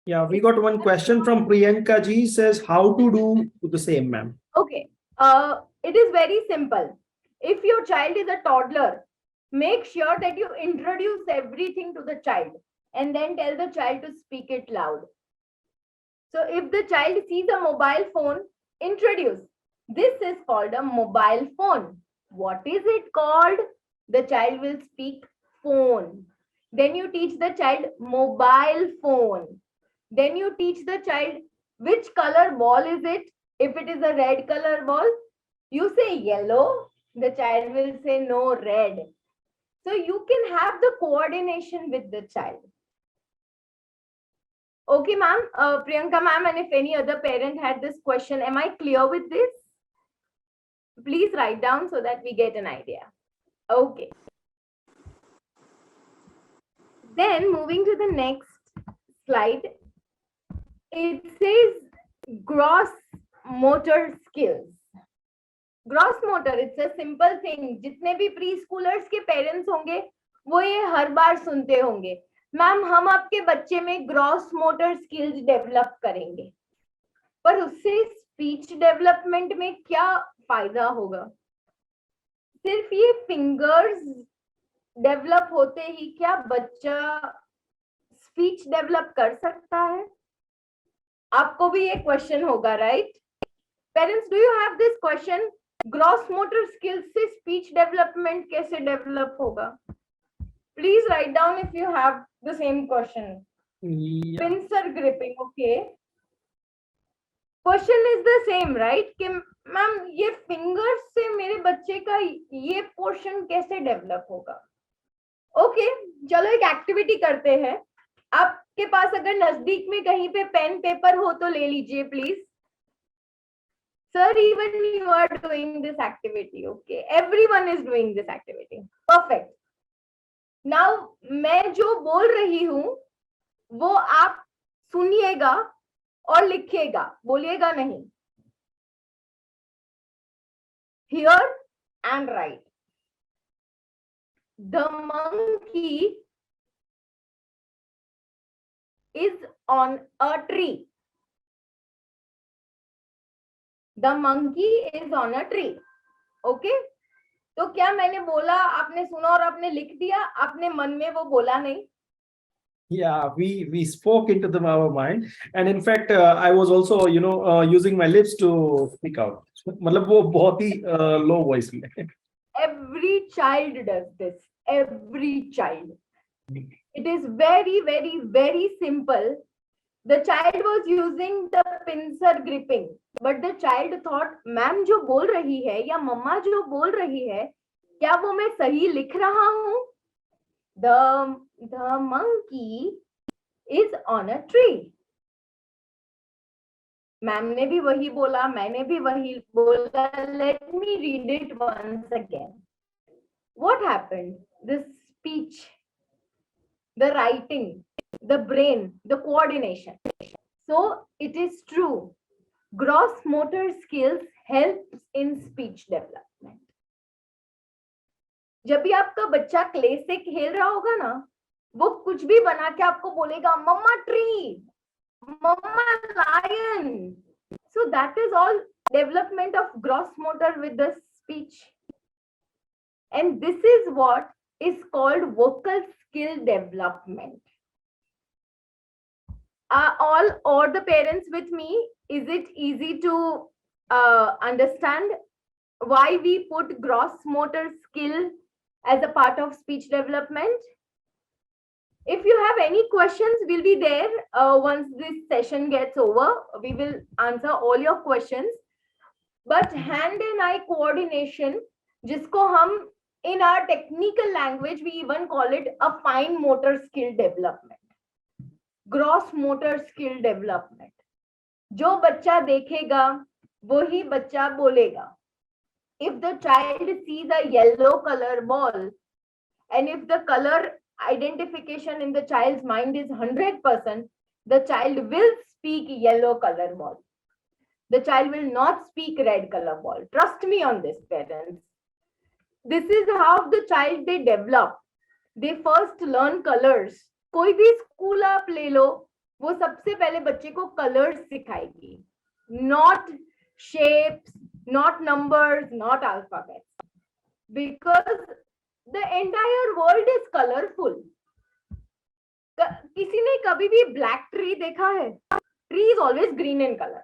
Yeah, we got one question from Priyanka ji, says how to do the same, ma'am. Okay, it is very simple. If your child is a toddler, make sure that you introduce everything to the child and then tell the child to speak it loud. So if the child sees a mobile phone, introduce. This is called a mobile phone. What is it called? The child will speak phone. Then you teach the child mobile phone. Then you teach the child which color ball is it. If it is a red color ball, you say yellow. The child will say no, red. So you can have the coordination with the child. Okay, ma'am, Priyanka ma'am, and if any other parent had this question, am I clear with this? Please write down so that we get an idea. Okay. Then moving to the next slide, it says gross motor skills. Gross motor, it's a simple thing. जितने भी preschoolers के parents होंगे, वो ये हर बार सुनते होंगे. Ma'am हम आपके बच्चे में ग्रॉस मोटर स्किल्स डेवलप करेंगे, पर उससे स्पीच डेवलपमेंट में क्या फायदा होगा? सिर्फ ये फिंगर्स डेवलप होते ही क्या बच्चा स्पीच डेवलप कर सकता है? आपको भी ये क्वेश्चन होगा, right? Parents, do you have this question? Gross motor skills से स्पीच डेवलपमेंट कैसे डेवलप होगा? Please write down if you have the same question. Yeah. Pincer gripping, okay. Question is the same, right? कि ma'am ये fingers से मेरे बच्चे का ये portion कैसे develop होगा? Okay, चलो एक activity करते हैं. आपके पास अगर नजदीक में कहीं पे पेन पेपर हो तो ले लीजिए please. Sir, even you are doing this activity, okay? Everyone is doing this activity. Perfect. Now, मैं जो बोल रही हूं वो आप सुनिएगा और लिखिएगा, बोलिएगा नहीं. Hear and write. The monkey is on a tree. The monkey is on a tree. Okay? तो क्या मैंने बोला आपने सुना और आपने लिख दिया, आपने मन में वो बोला नहीं? Yeah, we spoke into our mind, and in fact, I was also, using my lips to speak out. मतलब वो बहुत ही low voice में. Every child does this. Every child. It is very, very, very simple. The child was using the pincer gripping, but the child thought, ma'am जो बोल रही है या मम्मा जो बोल रही है, क्या वो मैं सही लिख रहा हूँ? The monkey is on a tree. Ma'am ने भी वही बोला, मैंने भी वही बोला. Let me read it once again. What happened? The speech, the writing, the brain, the coordination. So it is true. Gross motor skills helps in speech development. जब भी आपका बच्चा क्ले से खेल रहा होगा ना, वो कुछ भी बना के आपको बोलेगा mamma tree, mamma lion. So that is all development of gross motor with the speech. And this is what is called vocal skill development. All the parents with me, is it easy to understand why we put gross motor skill as a part of speech development? If you have any questions, we'll be there once this session gets over. We will answer all your questions. But hand and eye coordination, जिसको हम in our technical language, we even call it a fine motor skill development. Gross motor skill development. जो बच्चा देखेगा, वही बच्चा बोलेगा. If the child sees a yellow color ball, and if the color identification in the child's mind is 100%, the child will speak yellow color ball. The child will not speak red color ball. Trust me on this, parents. This is how the child they develop. They first learn colors. कोई भी school आप ले लो, वो सबसे पहले बच्चे को colours सिखाएगी, not shapes, not numbers, not alphabets, because the entire world is colorful. किसी ने कभी भी ब्लैक ट्री देखा है? Tree is always green in color.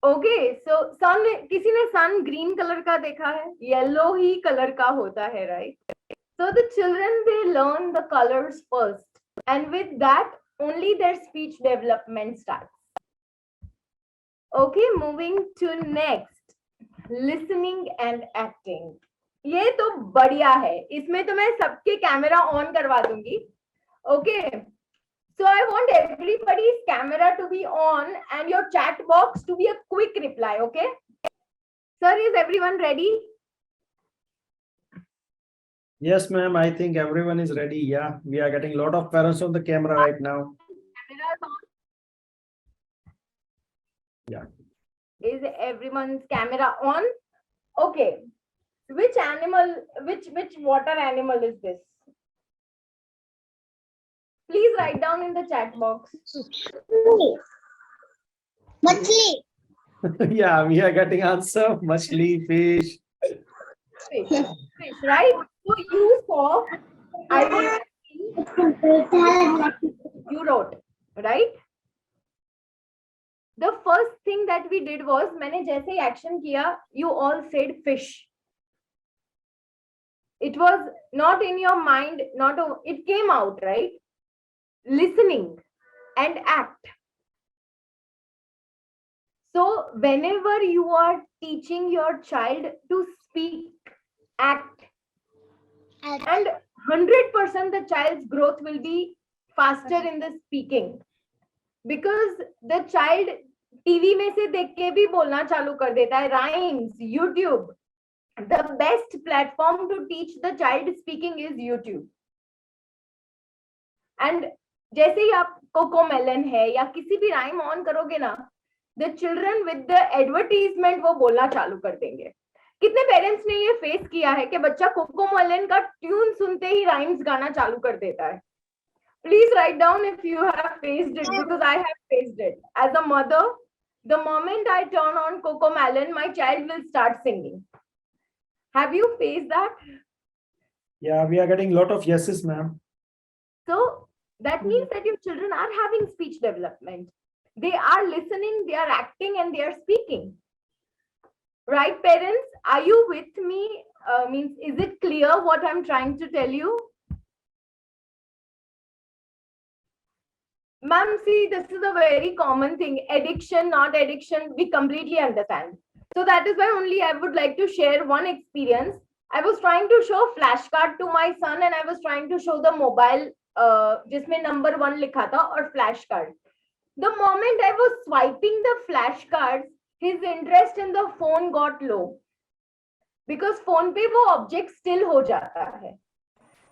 Okay, so sun, किसी ने sun green color का देखा है? Yellow ही color का होता है, right? So the children, they learn the colors first, and with that only their speech development starts. Okay, moving to next, listening and acting. ये तो बढ़िया है, इसमें तो मैं सबके कैमरा ऑन करवा दूंगी. Okay, so I want everybody's camera to be on and your chat box to be a quick reply. Okay, sir, is everyone ready? Yes, ma'am. I think everyone is ready. Yeah, we are getting a lot of parents on the camera right now. Cameras on. Yeah. Is everyone's camera on? Okay. Which animal, which water animal is this? Please write down in the chat box. Machli. Yeah, we are getting answer. Machli, fish. Fish, fish, right? So you saw, I was, you wrote, right? The first thing that we did was, मैंने जैसे ही action किया, you all said fish. It was not in your mind, it came out, right? Listening and act. So whenever you are teaching your child to speak, act, and 100% the child's growth will be faster in the speaking, because the child TV में से देख के भी बोलना चालू कर देता है. Rhymes, YouTube, the best platform to teach the child speaking is YouTube. And जैसे ही आप कोकोमेलन है या किसी भी राइम ऑन करोगे ना, the children with the advertisement वो बोलना चालू कर देंगे. कितने पेरेंट्स ने ये फेस किया है कि बच्चा कोकोमेलन का ट्यून सुनते ही राइम्स गाना चालू कर देता है? Please write down if you have faced it, because I have faced it. As a mother, the moment I turn on Cocomelon, my child will start singing. Have you faced that? Yeah, we are getting a lot of yeses, ma'am. So that means that your children are having speech development. They are listening, they are acting, and they are speaking. Right, parents? Are you with me? Means, is it clear what I'm trying to tell you? Ma'am, see, this is a very common thing. Addiction, not addiction, we completely understand. So that is why only I would like to share one experience. I was trying to show flashcard to my son, and I was trying to show the mobile, जिसमें number 1 लिखा था और flashcard. The moment I was swiping the flashcards, his interest in the phone got low. Because phone पे वो object still हो जाता है.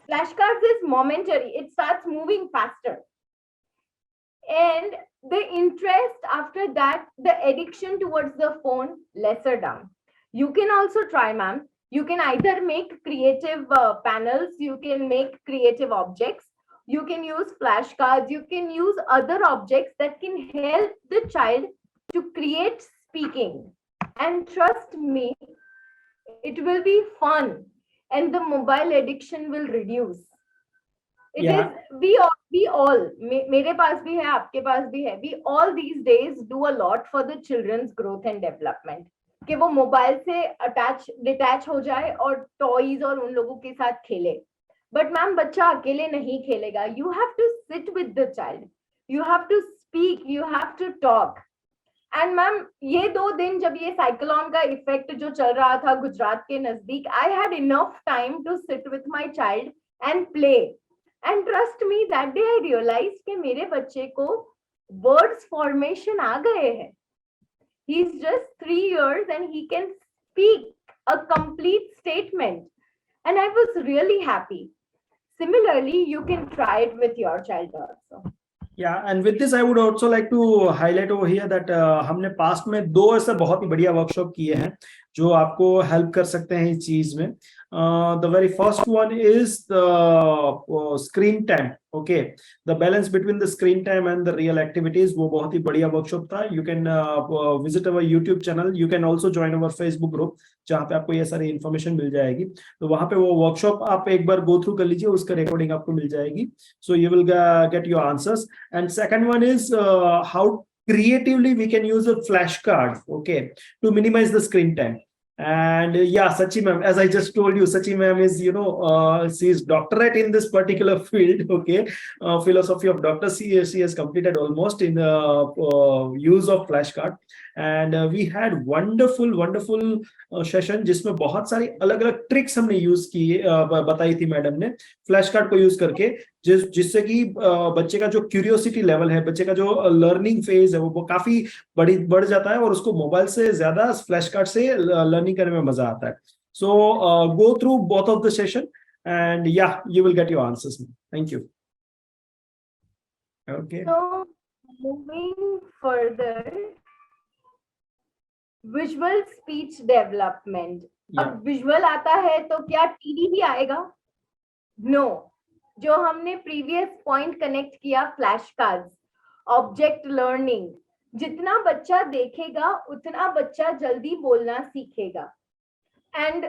Flashcards is momentary. It starts moving faster. And the interest after that, the addiction towards the phone, lesser down. You can also try, ma'am. You can either make creative panels, you can make creative objects, you can use flashcards, you can use other objects that can help the child to create speaking. And trust me, it will be fun and the mobile addiction will reduce. It is, we all, मेरे पास भी है, आपके पास भी है. We all these days do a lot for the children's growth and development. कि वो mobile से detach हो जाए और टॉयज और उन लोगों के साथ खेले. बट मैम, बच्चा अकेले नहीं खेलेगा. You have to sit with the child. You have to speak. You have to talk. And ma'am, ये 2 दिन जब ये साइक्लोन का इफेक्ट जो चल रहा था गुजरात के नजदीक, I had enough time to sit with my child and play. And trust me, that day I realized कि मेरे बच्चे को words formation आ गए हैं. He's just 3 years and he can speak a complete statement. And I was really happy. Similarly, you can try it with your child also. Yeah, and with this I would also like to highlight over here that हमने past में दो ऐसे बहुत ही बढ़िया workshop किए हैं जो आपको हेल्प कर सकते हैं इस चीज में. The very first one is the screen time. Okay, the balance between the screen time and the real activities, वो बहुत ही बढ़िया वर्कशॉप था. You can visit our YouTube channel. You can also join our Facebook group जहाँ पे आपको ये सारी information मिल जाएगी. तो वहाँ पे वो वर्कशॉप आप एक बार गो थ्रू कर लीजिए, उसका रिकॉर्डिंग आपको मिल जाएगी. So you will get your answers. And second one is how creatively we can use a flashcard, okay, to minimize the screen time. And yeah, Sachi ma'am, as I just told you, Sachi ma'am is, she's doctorate in this particular field, okay, philosophy of doctor. She has completed almost in the use of flashcard. And we had wonderful session जिसमें बहुत सारी अलग अलग tricks हमने use की, बताई थी madam ने फ्लैश कार्ड को यूज करके, जिससे कि बच्चे का जो क्यूरियोसिटी लेवल है, बच्चे का जो लर्निंग फेज है वो काफी बढ़ जाता है और उसको मोबाइल से ज्यादा फ्लैश कार्ड से लर्निंग करने में मजा आता है. So go through both of the session and या you will get your answers. Thank you. Okay, So, moving further, visual speech development. अब विजुअल आता है तो क्या टीवी भी आएगा? नो. जो हमने प्रीवियस पॉइंट कनेक्ट किया, फ्लैश कार्ड्स, ऑब्जेक्ट लर्निंग, जितना बच्चा देखेगा उतना बच्चा जल्दी बोलना सीखेगा. And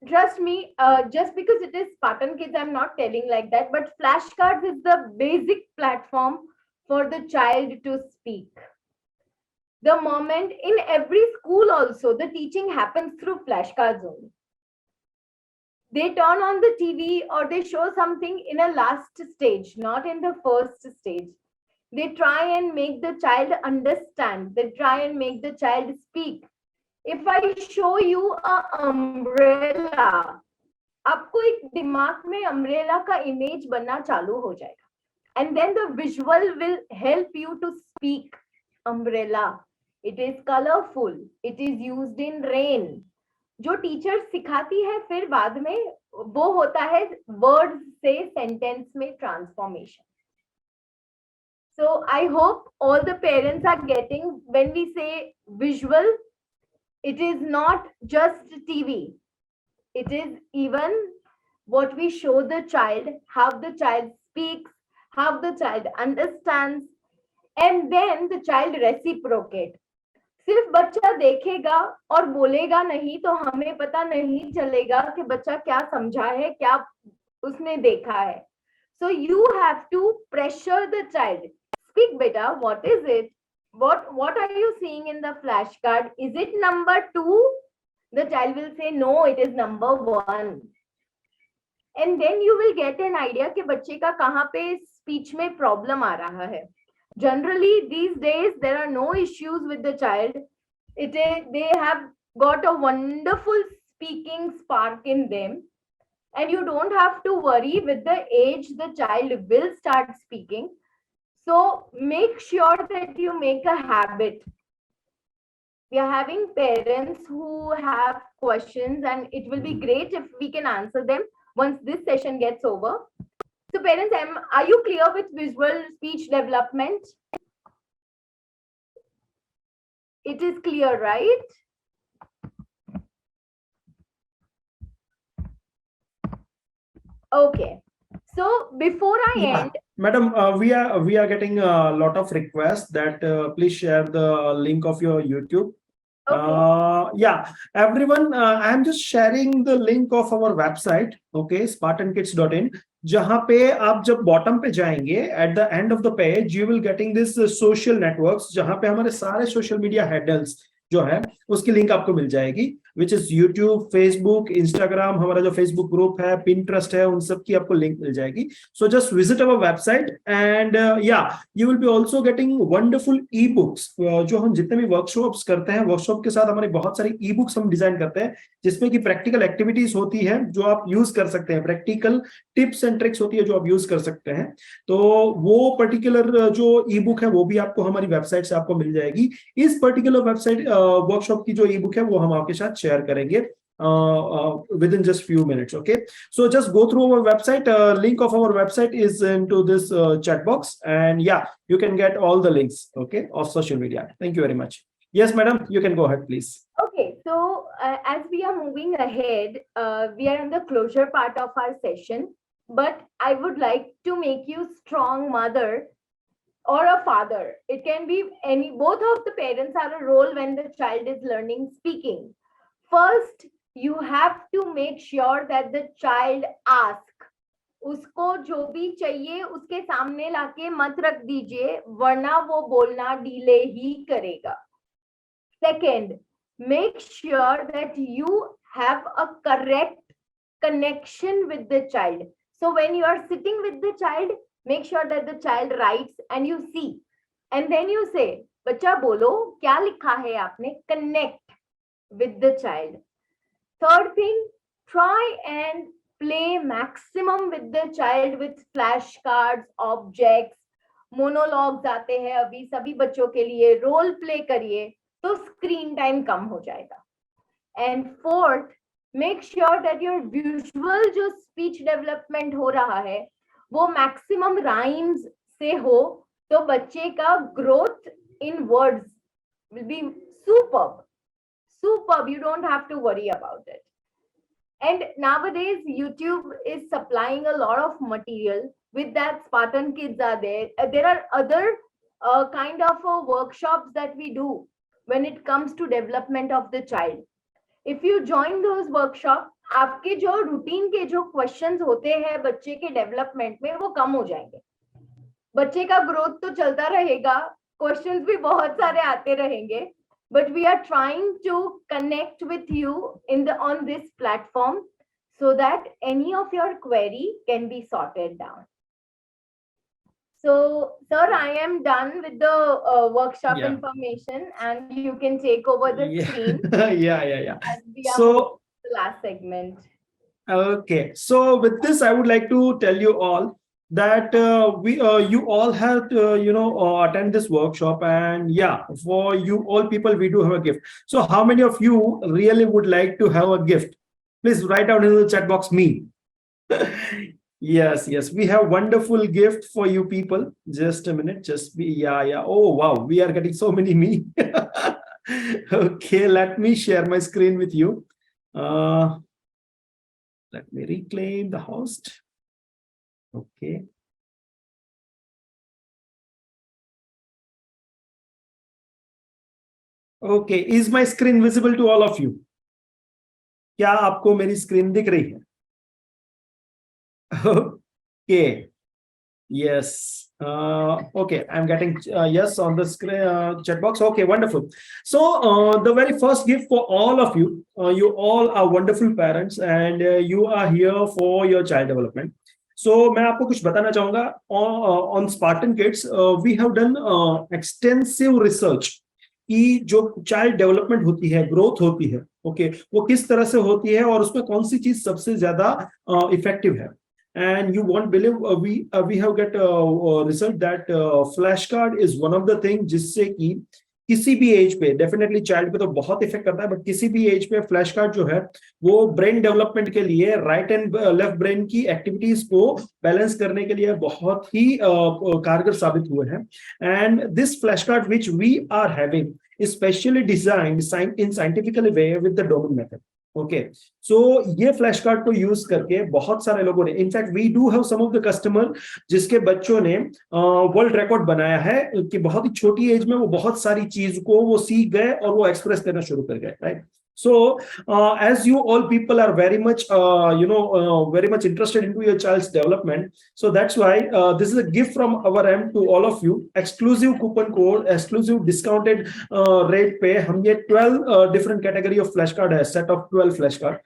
trust me, just because it is Spartan Kids, I'm not telling like that, but flashcards is the basic platform for the child to speak. The moment in every school also, the teaching happens through flashcards only. They turn on the TV or they show something in a last stage, not in the first stage. They try and make the child understand. They try and make the child speak. If I show you a umbrella, आपको एक दिमाग में umbrella का image बनना चालू हो जाएगा. And then the visual will help you to speak umbrella. It is colorful. It is used in rain. जो टीचर सिखाती है फिर बाद में वो होता है वर्ड से सेंटेंस में transformation. So I hope all the parents are getting, when we say visual, it is not just TV. It is even what we show the child, how the child speaks, how the child understands, and then the child reciprocate. सिर्फ बच्चा देखेगा और बोलेगा नहीं तो हमें पता नहीं चलेगा कि बच्चा क्या समझा है, क्या उसने देखा है. So you have to pressure the child. Speak, beta. What is it? What are you seeing in the flashcard? Is it number 2? The child will say no, it is number 1. And then you will get an idea कि बच्चे का कहाँ पे speech में problem आ रहा है. Generally, these days, there are no issues with the child. They have got a wonderful speaking spark in them. And you don't have to worry with the age the child will start speaking. So make sure that you make a habit. We are having parents who have questions and it will be great if we can answer them once this session gets over. So parents, are you clear with visual speech development? It is clear, right? Okay. So before I end, Madam, we are getting a lot of requests that please share the link of your YouTube. okay. Yeah, everyone, I am just sharing the link of our website, okay, spartankids.in. जहां पे आप जब bottom पे जाएंगे, at the end of the page you will getting this social networks, जहां पे हमारे सारे सोशल मीडिया हैंडल्स जो है उसकी लिंक आपको मिल जाएगी. which is YouTube, Facebook, Instagram, हमारा जो Facebook group है, Pinterest है, उन सब की आपको लिंक मिल जाएगी. So just visit our website and yeah, you will be also getting wonderful e-books. जो हम जितने भी वर्कशॉप्स करते हैं, वर्कशॉप के साथ हमारी बहुत सारी ई-बुक्स हम डिजाइन करते हैं, जिसमें की प्रैक्टिकल एक्टिविटीज होती है जो आप यूज कर सकते हैं, प्रैक्टिकल टिप्स एंड ट्रिक्स होती है जो आप यूज कर सकते हैं. तो वो पर्टिकुलर जो ई बुक है वो भी आपको हमारी वेबसाइट से आपको मिल जाएगी. इस पर्टिकुलर वेबसाइट वर्कशॉप की जो ई बुक है वो हम आपके साथ शेयर करेंगे within just few minutes. Okay, so just go through our website. Link of our website is into this chat box, and yeah, you can get all the links, okay, of social media. Thank you very much. Yes, madam, you can go ahead, please. Okay, so as we are moving ahead, we are in the closure part of our session, but I would like to make you strong mother or a father. It can be any, both of the parents have a role when the child is learning speaking. First, you have to make sure that the child ask. उसको जो भी चाहिए उसके सामने लाके मत रख दीजिए, वरना वो बोलना डिले ही करेगा. Second, make sure that you have a correct connection with the child. So when you are sitting with the child, make sure that the child writes and you see. And then you say, बच्चा बोलो क्या लिखा है आपने, connect with the child. Third thing, try and play maximum with the child with flashcards, objects, monologues आते हैं अभी सभी बच्चों के लिए, रोल प्ले करिए तो स्क्रीन टाइम कम हो जाएगा. And fourth, make sure that your visual जो स्पीच डेवलपमेंट हो रहा है वो मैक्सिमम राइम्स से हो, तो बच्चे का growth in words will be superb. You don't have to worry about it. And nowadays YouTube is supplying a lot of material. With that, Spartan Kids are there. There are other kind of workshops that we do when it comes to development of the child. If you join those workshops, आपके जो routine के जो questions होते हैं बच्चे के development में वो कम हो जाएंगे. बच्चे का ग्रोथ तो चलता रहेगा, क्वेश्चंस भी बहुत सारे आते रहेंगे, but we are trying to connect with you on this platform so that any of your query can be sorted down. So sir, I am done with the workshop information and you can take over the screen. Yeah. As we are So the last segment. Okay, so with this I would like to tell you all that you all have to, attend this workshop, and yeah, for you all people we do have a gift. So how many of you really would like to have a gift? Please write down in the chat box me. Yes, we have wonderful gift for you people. Just a minute, just be yeah. Oh wow, we are getting so many me. Okay, let me share my screen with you. Let me reclaim the host. Okay. Okay, is my screen visible to all of you? क्या आपको मेरी screen दिख रही है? Okay. Yes. Okay, I'm getting yes on the screen chat box. Okay, wonderful. So the very first gift for all of you, you all are wonderful parents and you are here for your child development. So मैं आपको कुछ बताना चाहूंगा. On Spartan Kids, we have done extensive research कि जो child development होती है, growth होती है, ओके, वो किस तरह से होती है और उसमें कौन सी चीज सबसे ज्यादा इफेक्टिव है. And you won't believe we have get result that flashcard is one of the thing जिससे कि किसी भी एज पे, डेफिनेटली चाइल्ड पे तो बहुत इफेक्ट करता है, बट किसी भी एज पे फ्लैश कार्ड जो है वो ब्रेन डेवलपमेंट के लिए, राइट एंड लेफ्ट ब्रेन की एक्टिविटीज को बैलेंस करने के लिए बहुत ही कारगर साबित हुए हैं. And this flash card which we are having is specially designed in scientific way with the Doman method. Okay, so ये फ्लैश कार्ड को यूज करके बहुत सारे लोगों ने, in fact we do have some of the customer जिसके बच्चों ने वर्ल्ड रिकॉर्ड बनाया है कि बहुत ही छोटी एज में वो बहुत सारी चीज को वो सीख गए और वो एक्सप्रेस करना शुरू कर गए, right. So, as you all people are very much, very much interested into your child's development, so that's why this is a gift from our end to all of you. Exclusive coupon code, exclusive discounted rate पे हम ये 12 different category of flashcard है, set of 12 flashcard.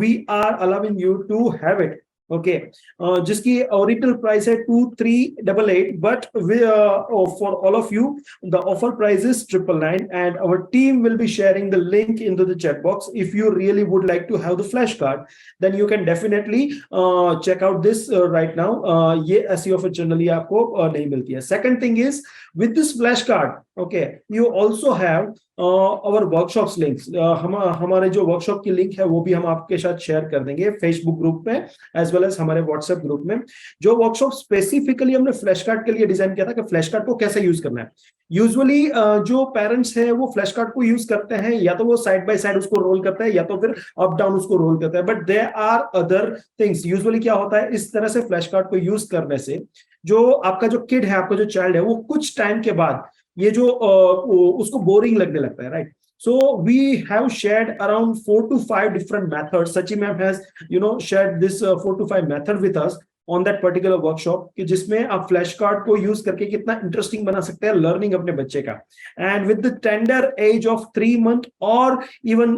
We are allowing you to have it. Okay, जिसकी original price है 2388, but for all of you the offer price is 999, and our team will be sharing the link into the chat box. If you really would like to have the flashcard, then you can definitely check out this right now. ये ऐसी offer generally आपको नहीं मिलती है. Second thing is, with this flashcard, okay, you also have our workshops links. हमारे जो workshop की link है वो भी हम आपके साथ share कर देंगे Facebook group में as well as हमारे WhatsApp group में. जो workshop specifically हमने flashcard के लिए डिजाइन किया था कि flashcard को कैसे यूज करना है. यूजुअली जो पेरेंट्स हैं वो फ्लैश कार्ड को यूज करते हैं, या तो वो साइड बाय साइड उसको रोल करते हैं या तो फिर अप डाउन उसको रोल करते हैं, but there are other things. Usually क्या होता है, इस तरह से फ्लैश कार्ड को यूज करने से जो आपका जो किड है, आपका जो चाइल्ड है, वो कुछ टाइम के बाद ये जो उसको बोरिंग लगने लगता है, right. So we have shared around 4 to 5 different methods. Sachi ma'am has, shared this 4 to 5 method with us on that particular workshop, कि जिसमें आप फ्लैश कार्ड को यूज करके कितना इंटरेस्टिंग बना सकते हैं लर्निंग अपने बच्चे का. And with the tender as of 3 month और इवन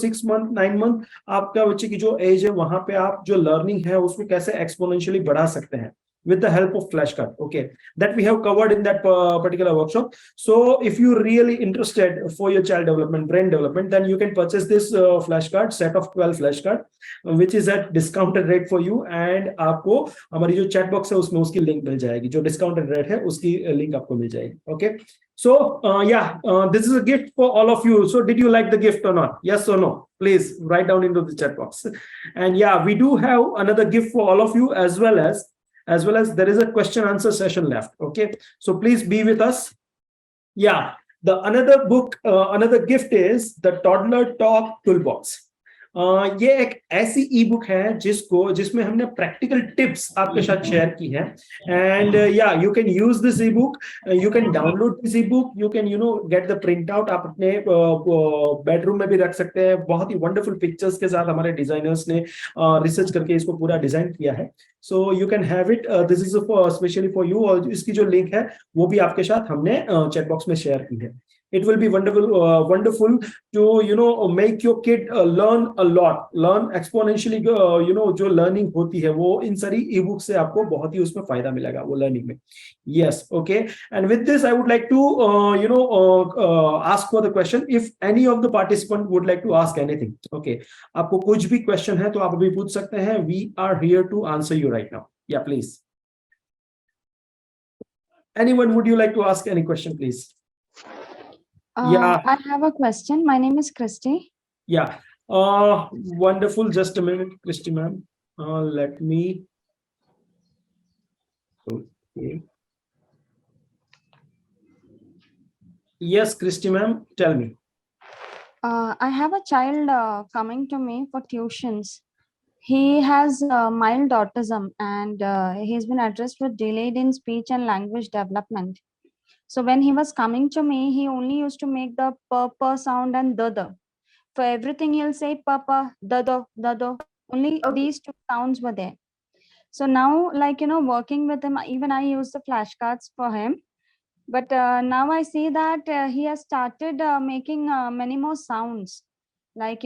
6 month 9 month, आपका बच्चे की जो एज है वहां पे आप जो लर्निंग है उसको कैसे एक्सपोनेंशियली बढ़ा सकते हैं with the help of flashcard. Okay, that we have covered in that particular workshop. So if you're really interested for your child development, brain development, then you can purchase this flashcard, set of 12 flashcard, which is at discounted rate for you. And आपको हमारी जो chat box है उसमें उसकी link मिल जाएगी, जो discounted rate है उसकी link आपको मिल जाएगी. Okay, so this is a gift for all of you. So did you like the gift or not? Yes or no? Please write down into the chat box. And yeah, we do have another gift for all of you, as well as there is a question answer session left. Okay, so please be with us. Yeah, the another book, another gift is the Toddler Talk Toolbox. ये एक ऐसी ई book है जिसमें हमने practical tips आपके साथ share की है. एंड या you can use this E book, you can download this E book, you can get the print out. आप अपने बेडरूम में भी रख सकते हैं. बहुत ही वंडरफुल पिक्चर्स के साथ हमारे डिजाइनर्स ने रिसर्च करके इसको पूरा डिजाइन किया है. So you can have it. This is specially for you. और इसकी जो लिंक है वो भी आपके साथ हमने चैट बॉक्स में शेयर की है. It will be wonderful to make your kid learn a lot, learn exponentially. जो learning होती है वो इन सारी e-books से आपको बहुत ही उसमें फायदा मिलेगा वो learning में. Yes, okay. And with this, I would like to ask for the question. If any of the participant would like to ask anything, okay. आपको कुछ भी question है तो आप अभी पूछ सकते हैं. We are here to answer you right now. Yeah, please. Anyone, would you like to ask any question, please? Yeah, I have a question. My name is Christy. Yeah. Wonderful. Just a minute, Christy ma'am. Let me. Okay. Yes, Christy ma'am, tell me. I have a child coming to me for tuitions. He has mild autism, and he's been addressed with delayed in speech and language development. So when he was coming to me, he only used to make the p sound and the. For everything, he'll say papa, the. Only these two sounds were there. So now, working with him, even I use the flashcards for him. But now I see that he has started making many more sounds, like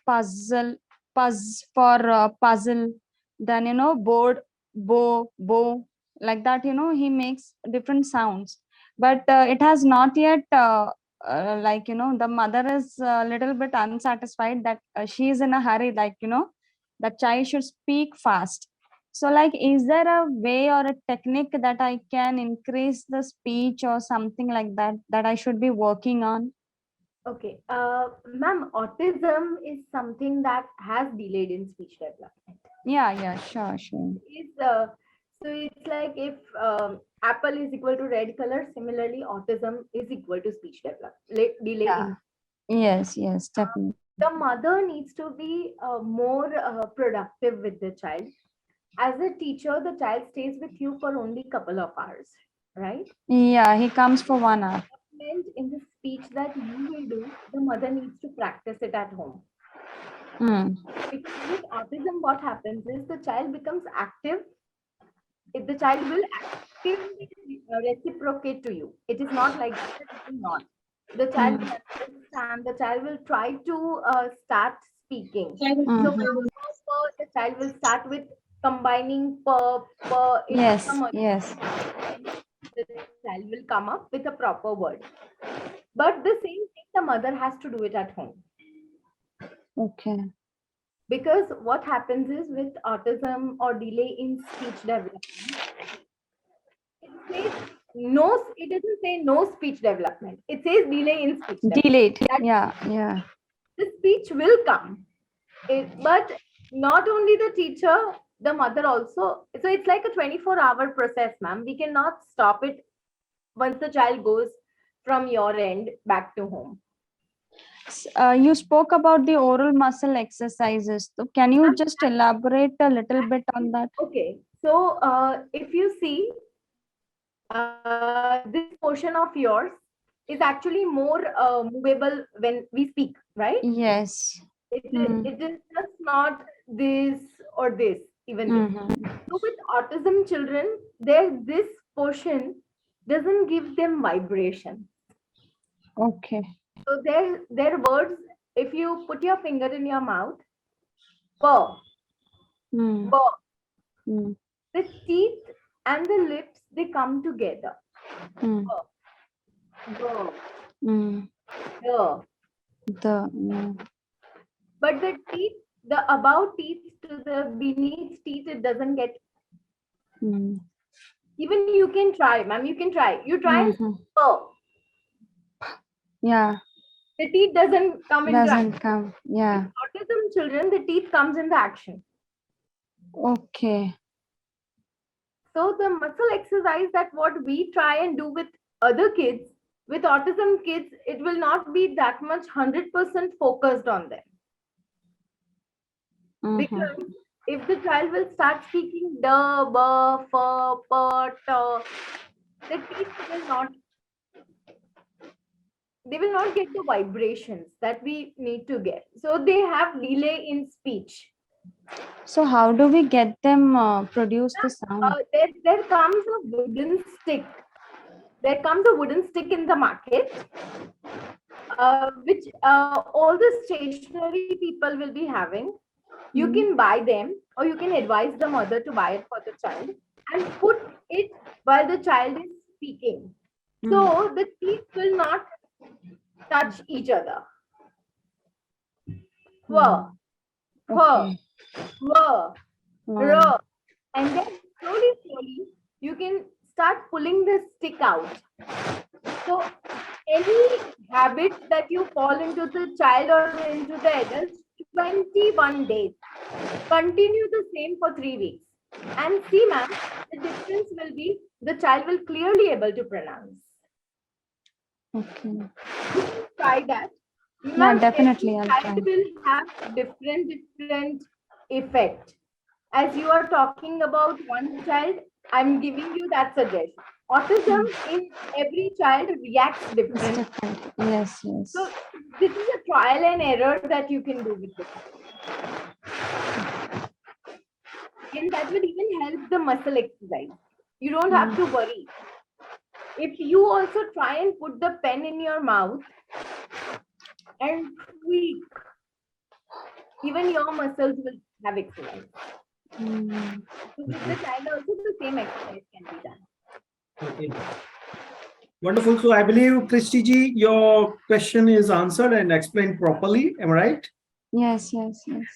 puzzle, puzz for puzzle. Then board, bow, like that. He makes different sounds, but it has not yet the mother is a little bit unsatisfied that she is in a hurry, the child should speak fast. So is there a way or a technique that I can increase the speech or something like that I should be working on? Okay, ma'am, autism is something that has delayed in speech development. Yeah, sure. So it's like if apple is equal to red color, similarly autism is equal to speech development delay. Yeah. Yes, definitely. The mother needs to be more productive with the child. As a teacher, the child stays with you for only couple of hours, right? Yeah, he comes for 1 hour. In this speech that you will do, the mother needs to practice it at home. Because with autism, what happens is the child becomes active. If the child will actively reciprocate to you, it is not like that. It will not. The child will understand. The child will try to start speaking. So the child will start with combining in Yes, some other yes. the child will come up with a proper word. But the same thing the mother has to do it at home. Okay. Because what happens is with autism or delay in speech development, it says no, it doesn't say no speech development. It says delay in speech development. Delayed. That Yeah. the speech will come. But not only the teacher, the mother also. So it's like a 24-hour process, ma'am. We cannot stop it once the child goes from your end back to home. You spoke about the oral muscle exercises. So can you just elaborate a little bit on that? Okay. So if you see, this portion of yours is actually more movable when we speak, right? Yes. It is just not this or this, even this. So with autism children, this portion doesn't give them vibration. Okay. So their words, if you put your finger in your mouth, burr, burr, the teeth and the lips, they come together. Burr, burr, burr. But the teeth, the above teeth to the beneath teeth, it doesn't get. Even you can try, ma'am. You can try. You try and burr. Yeah. The teeth doesn't come in. Doesn't come. Yeah. With autism children, the teeth comes in the action. Okay. So the muscle exercise that what we try and do with other kids, with autism kids, it will not be that much 100% focused on them. Because if the child will start speaking the, ba, fa, pa, ta, the teeth will not. They will not get the vibrations that we need to get. So they have delay in speech. So how do we get them produce the sound? There comes a wooden stick. There comes a wooden stick in the market, which all the stationary people will be having. You can buy them, or you can advise the mother to buy it for the child and put it while the child is speaking. So the teeth will not touch each other. Wah, Okay. wah, ra. And then slowly, you can start pulling the stick out. So any habit that you fall into the child or into the adult, 21 days. Continue the same for 3 weeks. And see, ma'am, the difference will be the child will clearly able to pronounce. Okay. You can try that. Yeah, definitely. Every I'll child try. will have different effect. As you are talking about one child, I'm giving you that suggestion. Autism in every child reacts It's different. different. Yes. So this is a trial and error that you can do with this. And that will even help the muscle exercise. You don't have to worry. If you also try and put the pen in your mouth and tweak, even your muscles will have exercise. So with the child also the same exercise can be done. Okay. Wonderful. So I believe, Christy ji, your question is answered and explained properly. Am I right? Yes.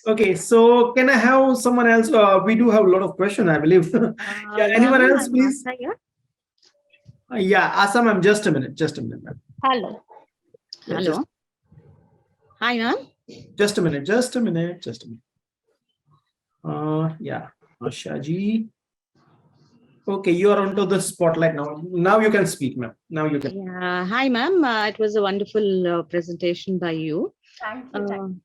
Okay, so can I have someone else? We do have a lot of questions, I believe. Yeah, anyone Ma'am, else, I'm please? Asha here. Yeah, Asa, ma'am, just a minute, ma'am. Hello. Yeah, Hello. Hi, ma'am. Just a minute. Yeah, Asha ji. Okay, you are onto the spotlight now. Now you can speak, ma'am. Now you can. Yeah. Hi, ma'am. It was a wonderful presentation by you. Thank you.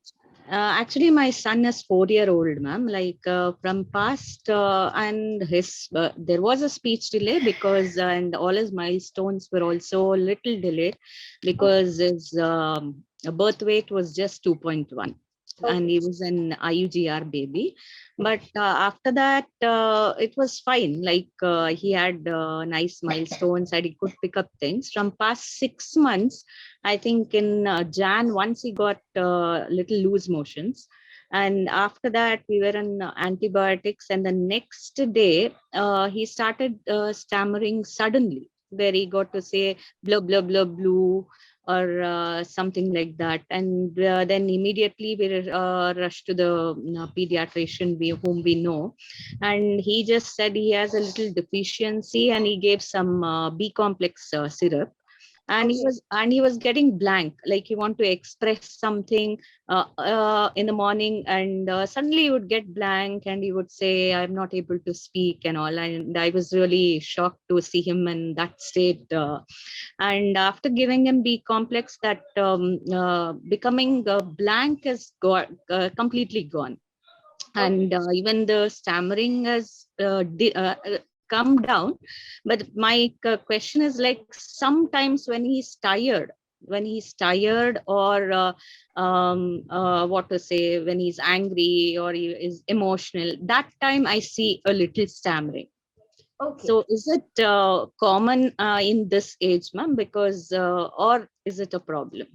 Actually, my son is 4-year-old, ma'am. Like from past, and his there was a speech delay because and all his milestones were also a little delayed because his birth weight was just 2.1, and he Okay. was an IUGR baby. But after that, it was fine. Like he had nice milestones and he could pick up things. From past 6 months, I think in Jan, once he got little loose motions. And after that, we were on antibiotics. And the next day, he started stammering suddenly, where he got to say blah, blah, blah, blue, or something like that. And then immediately we rushed to the pediatrician whom we know. And he just said he has a little deficiency and he gave some B complex syrup, and Okay. he was getting blank, like he want to express something in the morning, and suddenly he would get blank and he would say I'm not able to speak and all. And I was really shocked to see him in that state, and after giving him B complex, that becoming blank is completely gone. Okay. And even the stammering has come down. But my question is, like, sometimes when he's tired, or what to say, when he's angry or he is emotional, that time I see a little stammering. Okay. So is it common in this age, ma'am? Because or is it a problem?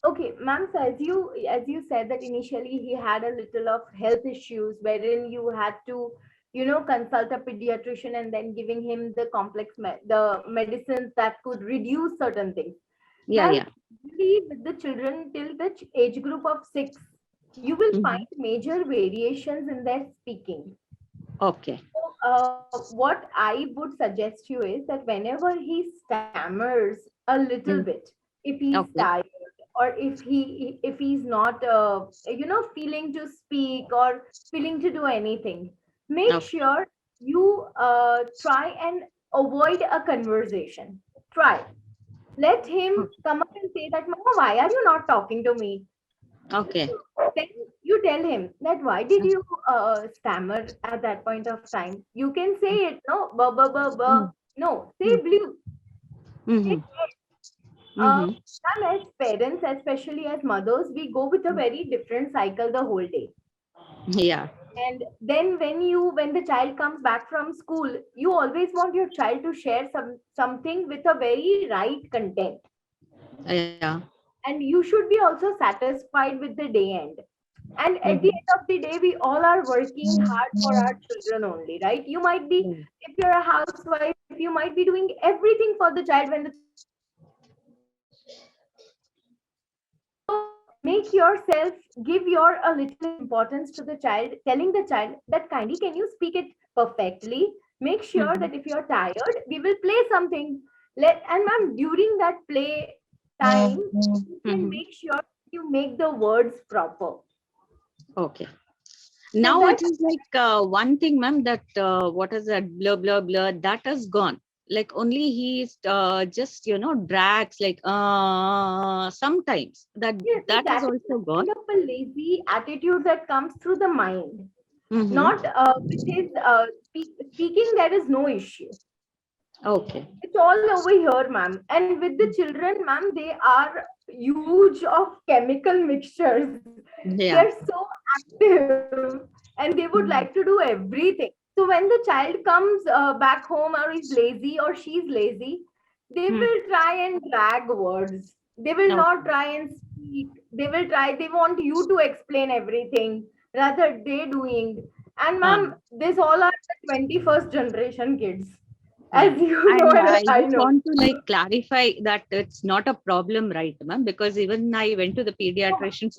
Okay, ma'am. So as you said that initially he had a little of health issues, wherein you had to, consult a pediatrician and then giving him the the medicines that could reduce certain things. Yeah, Ma'am, yeah. usually with the children till the age group of 6, you will Mhm. find major variations in their speaking. Okay. So, what I would suggest you is that whenever he stammers a little Mm. bit, if he's Okay. tired, or if he's not, feeling to speak or feeling to do anything, make Okay. sure you try and avoid a conversation. Try. Let him come up and say that, Mama, why are you not talking to me? Okay. Then you tell him that why did you stammer at that point of time? You can say it, no, ba ba ba ba. Mm. No, say Mm. blue. Say Mhm. uh, Mhm. and as parents, especially as mothers, we go with a very different cycle the whole day. Yeah. And then when the child comes back from school, you always want your child to share something with a very right content. Yeah. And you should be also satisfied with the day end. And at the Mhm. end of the day, we all are working hard for our children only, right? You might be, Mm. if you're a housewife, you might be doing everything for the child when the child is at home. So make yourself give your a little importance to the child, telling the child that kindly can you speak it perfectly. Make sure Mhm. that if you're tired, we will play something. And ma'am, during that play time, you can Mhm. make sure you make the words proper. Okay. So Now that it is like one thing, ma'am, that what is that blah blah blah, that is gone. Like only he's just drags, like sometimes yes, so that is that is also a gone. kind of a lazy attitude that comes through the mind. Mm-hmm. Not with his speaking, there is no issue. Okay. It's all over here, ma'am. And with the children, ma'am, they are huge of chemical mixtures. Yeah. They're so active and they would like to Mhm. do everything. So when the child comes back home or is lazy or she's lazy, they Mm. will try and drag words. They will not Okay. try and speak. They want you to explain everything rather they doing. And Uh, ma'am, this all are the 21st generation kids, yeah. as you know And and I I just know. want to like clarify that it's not a problem, right, ma'am? Because even I went to the So, ma'am, pediatrician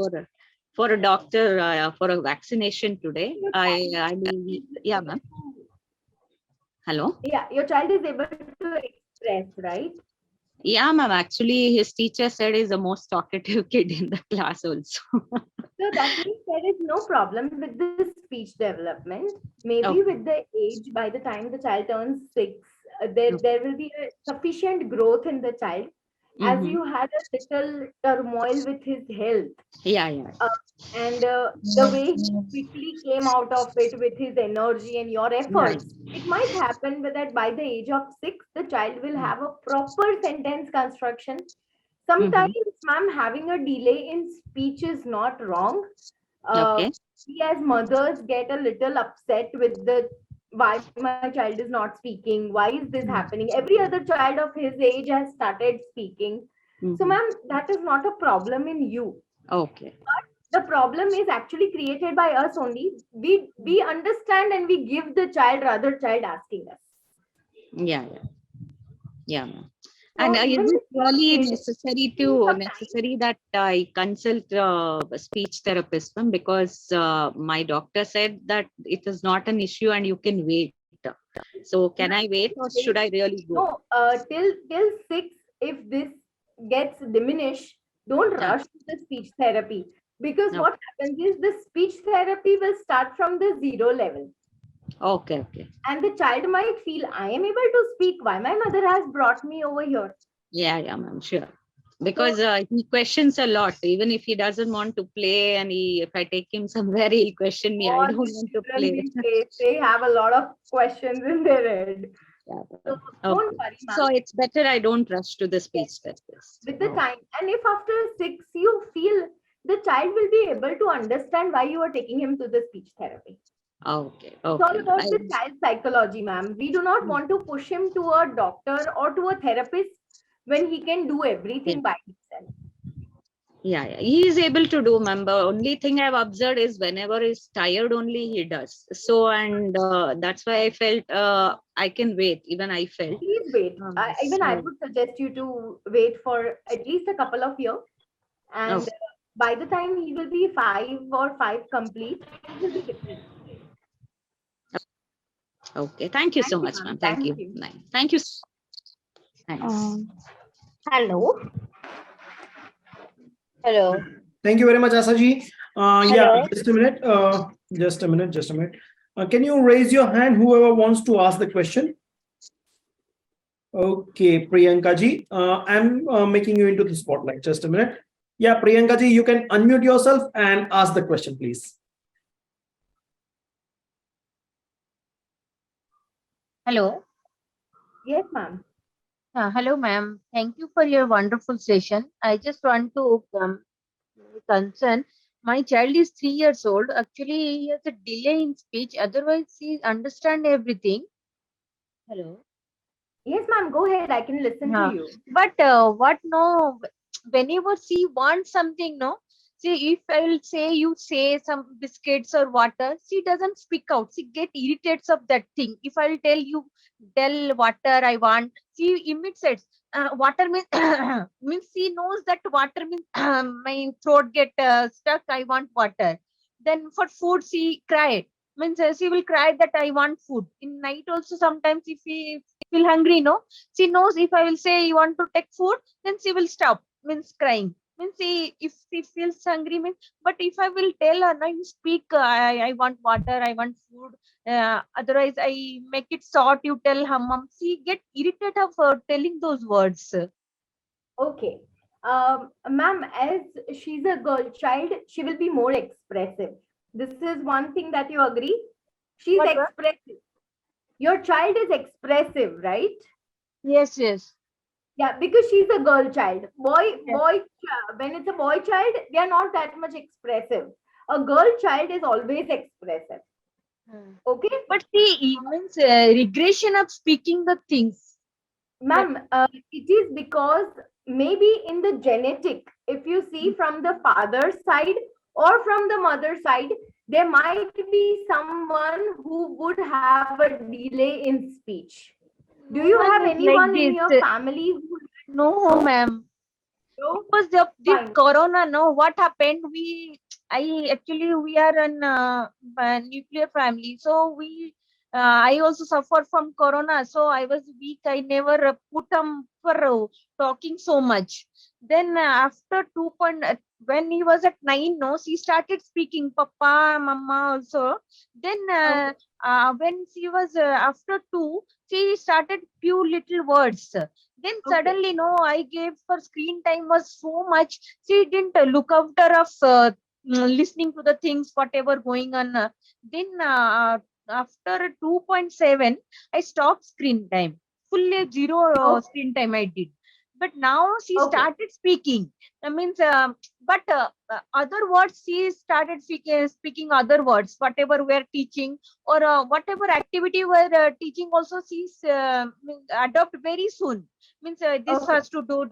for a doctor for a vaccination today. your I child mean, is yeah, able ma'am. to, Hello. yeah, your child is able to express, right? Yeah, ma'am. Actually, his teacher said he's the most talkative kid in the class also. So that means there is no problem with the speech development. Maybe with Okay. the age, by the time the child turns 6, there Okay. will be a sufficient growth in the child. as Mhm. you had a little turmoil with his health. Yeah, yeah. And the way he quickly came out of it with his energy and your Yeah. efforts, it might happen that by the age of 6, the child will have a proper sentence construction. Mhm. Sometimes, ma'am, having a delay in speech is not wrong. uh, Okay. we as mothers get a little upset with the why my child is not speaking, why is this happening, every other child of his age has started speaking. So Mhm. ma'am, that is not a problem in you. Okay. The problem is actually created by us only. We understand and we give the child rather child asking us. Yeah, yeah, yeah, ma'am. And So is even it with your really kid, give me some time. necessary that I consult a speech therapist, ma'am? Because my doctor said that it is not an issue and you can wait. So can I wait or should I really go? No, till 6, if this gets diminished, don't Yeah. rush to the speech therapy, because Okay. what happens is the speech therapy will start from the zero level, Okay. Okay. and the child might feel, I am able to speak. Why my mother has brought me over here? Yeah, yeah, ma'am. Sure. So Because he questions a lot. Even if he doesn't want to play, and if I take him somewhere, he'll question me. I all don't the want to children play. these days, they have a lot of questions in their head. Yeah. So don't Okay. worry, So ma'am. it's better I don't rush to the Yes, speech therapist. with the Oh, time. And if after 6 you feel, the child will be able to understand why you are taking him to the speech therapy. okay. It's all Okay, ma'am. about the child psychology, ma'am. We do not want to push him to a doctor or to a therapist when he can do Yeah, everything by himself. yeah, yeah. He is able to do, ma'am. The only thing I've observed is whenever he's tired, only he does. So, and that's why I felt I can wait. Even I felt. Please wait. Even I So, would suggest you to wait for at least a couple of years. oh, And by the time he will be 5 complete, things will be different. okay. Thank you so Thank you, much, ma'am. ma'am. Thank Thank you. you. Thank you. Thanks. Um, Hello. Hello. Thank you very much, Asaji. Yeah, Hello. just a minute. Just a minute. Can you raise your hand, whoever wants to ask the question? Okay, Priyanka ji, I'm making you into the spotlight. Just a minute. Yeah, Priyanka ji, you can unmute yourself and ask the question, please. Hello. Yes, ma'am. Hello, ma'am. Thank you for your wonderful session. I just want to concern. My child is 3 years old. Actually, he has a delay in speech. Otherwise, he understand everything. Hello. Yes, ma'am. Go ahead. I can listen to Uh, you. but what no, whenever she wants something, no, see if I will say you say some biscuits or water, she doesn't speak out. She get irritates of that thing. If I will tell you, tell water I want, she imitates. Water means means she knows that water means my throat get stuck. I want water. Then for food she cried. Means she will cry that I want food. In night also sometimes if she feel hungry, no, she knows if I will say you want to take food, then she will stop, means crying. Means she, if she feels hungry, means, but if I will tell her, no, you speak, I want water, I want food. Otherwise, I make it short, you tell her, mom. She get irritated of telling those words. Okay. Ma'am, as she's a girl child, she will be more expressive. This is one thing that you agree. She's What? expressive. Your child is expressive, right? Yes, yes. Yeah, because she's a girl child. Yes. When it's a boy child, they are not that much expressive. A girl child is always expressive. Hmm. Okay, But she means regression of speaking the things. That. ma'am, it is because maybe in the genetic, if you see from the father's side or from the mother's side, there might be someone who would have a delay in speech. Do No you have one is like anyone in your this. family who No, ma'am. no? Because of this Fine. corona, no, what happened, I actually, we are an a nuclear family, so I also suffered from corona, so I was weak. I never put for talking so much. Then after when he was at 9, no, she started speaking Papa, Mama also. Then when she was after 2, she started few little words. Then Okay. suddenly, no, I gave her screen time was so much. She didn't look after of listening to the things, whatever going on. Then after 2.7, I stopped screen time. Fully zero Okay. screen time I did. But now she Okay. started speaking. That means, but other words, she started speaking other words, whatever we're teaching or whatever activity we're teaching. Also, she's adopt very soon. Means this Okay. has to do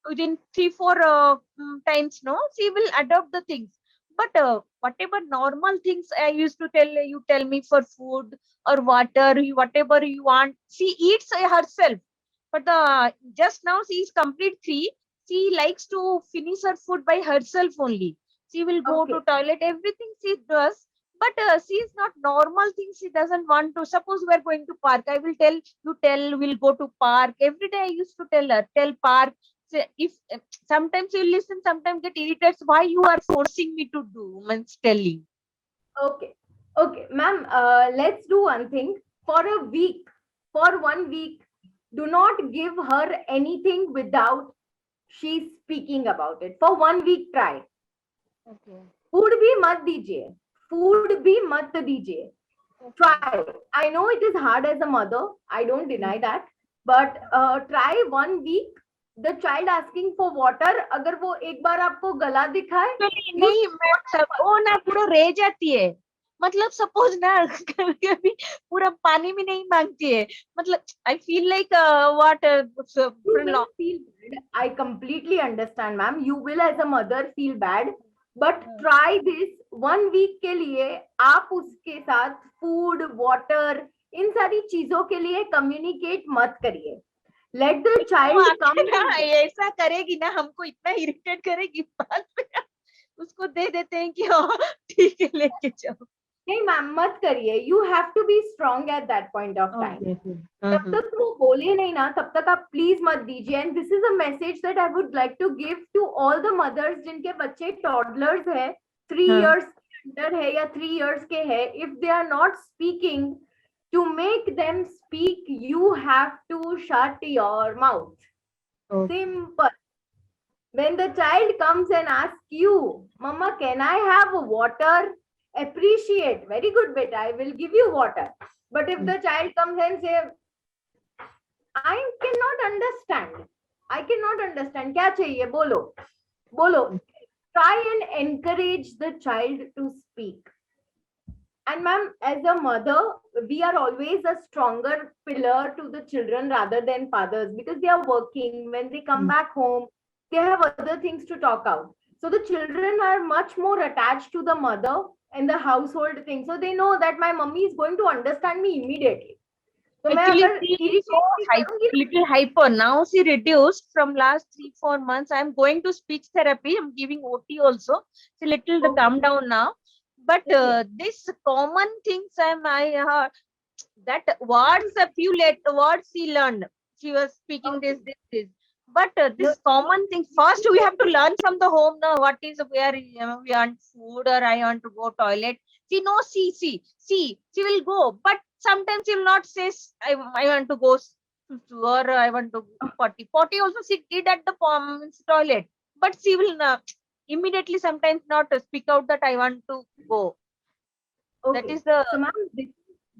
within 3-4 times. No, she will adopt the things. But whatever normal things I used to tell you, tell me for food or water, whatever you want, she eats herself. But just now she is complete 3. She likes to finish her food by herself only. She will go to Okay. toilet, everything she does. But she is not normal things. She doesn't want to. Suppose we are going to park. I will tell you. Tell we'll go to park. Every day I used to tell her. Tell park. So if sometimes you listen, sometimes get irritated. Why you are forcing me to do? Means telling. Okay. Okay, ma'am. Let's do one thing. For a week, for 1 week, do not give her anything without she's speaking about it. For 1 week, try. Okay. Food भी मत दीजिए, food भी मत दीजिए. Try. I know it is hard as a mother. I don't deny that. But try 1 week. The child asking for water. अगर वो एक बार आपको गला दिखाए, Actually, you नहीं मैं सब वो ना पूरा रह जाती है. मतलब सपोज ना कभी कभी पूरा पानी भी नहीं मांगती है. मतलब I feel like what you will feel bad. I completely understand, ma'am. You will, as a mother, feel bad. But try this 1 week के लिए. आप उसके साथ फूड, वाटर, इन सारी चीजों के लिए कम्युनिकेट मत करिए. Let the वो child आके come ना and ऐसा करेगी ना हमको इतना इरिटेट करेगी बाद में उसको दे देते हैं कि हाँ ठीक है लेके जाओ. नहीं मैम मत करिए. You have to be strong at that point of time. जब तक वो बोले नहीं ना तब तक आप प्लीज मत दीजिए. And this is a message that I would like to give to all the mothers जिनके बच्चे टॉडलर्स है, 3 years के अंदर है या 3 years के है. If they are not speaking, to make them speak you have to shut your mouth. Simple. When the child comes and asks you, Mama, can I have water? Appreciate. Very good, beta. I will give you water. But if the child comes and says, I cannot understand. I cannot understand. क्या चाहिए? बोलो. बोलो. Try and encourage the child to speak. And ma'am, as a mother, we are always a stronger pillar to the children rather than fathers because they are working. When they come back home, they have other things to talk out. So the children are much more attached to the mother and the household thing. So they know that my mummy is going to understand me immediately. तो मैं Actually, अगर she is so irritate भी करूंगी ना, little hyper. Now she reduced from last 3-4 months. I'm going to speech therapy. I'm giving OT also. She little okay, calm down now. But okay, this common things I that words a few words she learned. She was speaking okay. this. But No, this common thing first we have to learn from the home now. What is where we want food or I want to go toilet. She knows she will go. But sometimes she will not say I want to go to or I want to go potty. Potty also she did at the toilet. But she will immediately sometimes not speak out that I want to go. That okay. is the So, ma'am,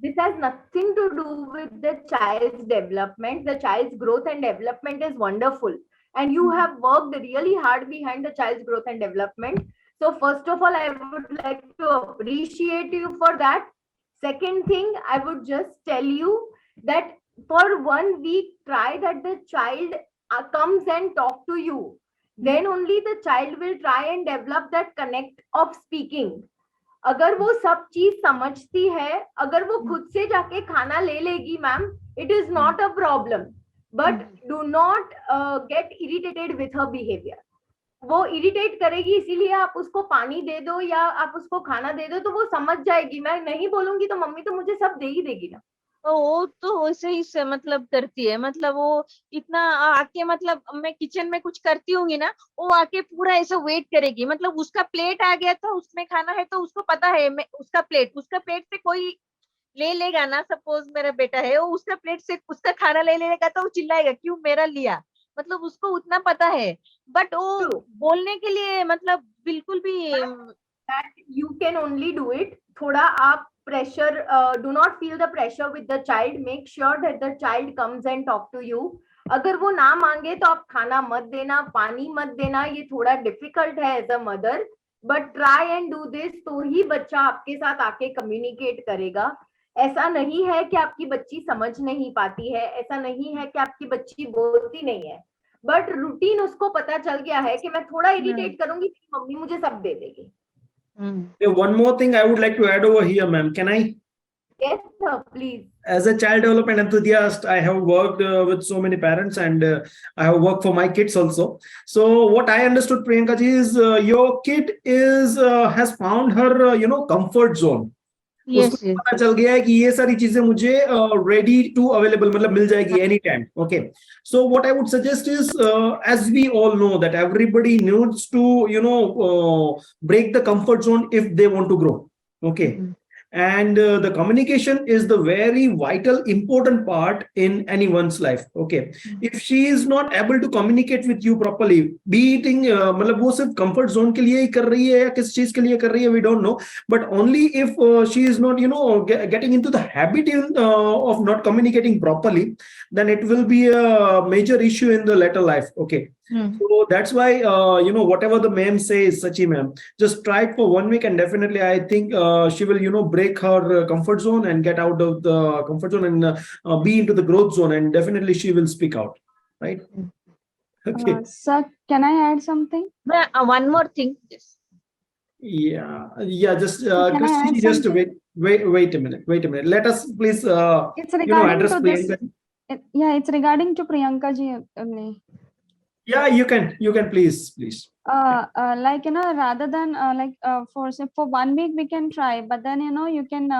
this has nothing to do with the child's development. The child's growth and development is wonderful. And you have worked really hard behind the child's growth and development. So, first of all, I would like to appreciate you for that. Second thing, I would just tell you that for 1 week, try that the child comes and talk to you. Then only the child will try and develop that connect of speaking. अगर वो सब चीज समझती है, अगर वो खुद से जाके खाना ले लेगी ma'am, it is not a problem. But do not get irritated with her behaviour. वो इरिटेट करेगी इसीलिए आप उसको पानी दे दो या आप उसको खाना दे दो तो वो समझ जाएगी. मैं नहीं बोलूंगी तो मम्मी तो मुझे सब दे ही देगी ना. वो तो वैसे ही से मतलब करती है, मतलब वो इतना आके, मतलब मैं किचन में कुछ करती होंगी ना, वो आके पूरा ऐसा वेट करेगी, मतलब उसका प्लेट आ गया था, उसमें खाना है, तो उसको पता है मैं उसका प्लेट से कोई ले लेगा ना, सपोज मेरा बेटा है, वो उसका प्लेट से उसका खाना ले लेगा तो वो चिल्लाएगा क्यों मेरा लिया, मतलब उसको उतना पता है। बट वो True. बोलने के लिए मतलब बिल्कुल भी That you can only do it. थोड़ा आप pressure, do not feel the pressure with the child. Make sure that the child comes and talk to you. अगर वो ना मांगे तो आप खाना मत देना, पानी मत देना, ये थोड़ा डिफिकल्ट है as a mother, but try and do this, तो ही बच्चा आपके साथ आके कम्युनिकेट करेगा। ऐसा नहीं है कि आपकी बच्ची समझ नहीं पाती है, ऐसा नहीं है कि आपकी बच्ची बोलती नहीं है, बट रूटीन उसको पता चल गया है कि मैं थोड़ा इरिटेट करूंगी, मम्मी मुझे सब दे देगी। One more thing I would like to add over here, ma'am. Can I? Yes, sir, please. As a child development enthusiast, I have worked with so many parents, and I have worked for my kids also. So what I understood, Priyanka ji, is your kid is has found her comfort zone. उसको yes yes पता चल गया है कि ये सारी चीजें मुझे रेडी टू अवेलेबल मतलब मिल जाएगी any time. Okay, so what I would suggest is, as we all know that everybody needs to break the comfort zone if they want to grow. Okay, and the communication is the very vital important part in anyone's life. Okay, if she is not able to communicate with you properly, be it in मतलब वो सिर्फ comfort zone के लिए ही कर रही है या किस चीज के लिए कर रही है, we don't know, but only if she is not getting into the habit of not communicating properly, then it will be a major issue in the later life. Okay, so that's why whatever the ma'am says, Sachi ma'am, just try it for 1 week, and definitely I think she will break her comfort zone and get out of the comfort zone and be into the growth zone, and definitely she will speak out, right? Okay. Sir, can I add something? one more thing. Yes. Yeah, just Can I Christy, add just something? wait a minute, let us please It's regarding address to this. Priyanka. Yeah, it's regarding to Priyanka ji only. Yeah, you can please. Like rather than for 1 week we can try, but then you can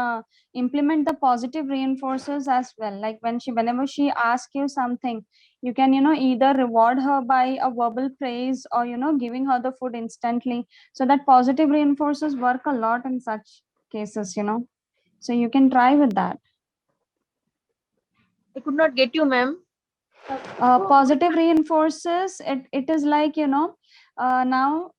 implement the positive reinforcers as well. Like whenever she asks you something, you can either reward her by a verbal praise, or giving her the food instantly. So that positive reinforcers work a lot in such cases. So you can try with that. I could not get you, ma'am. Positive reinforces it is like now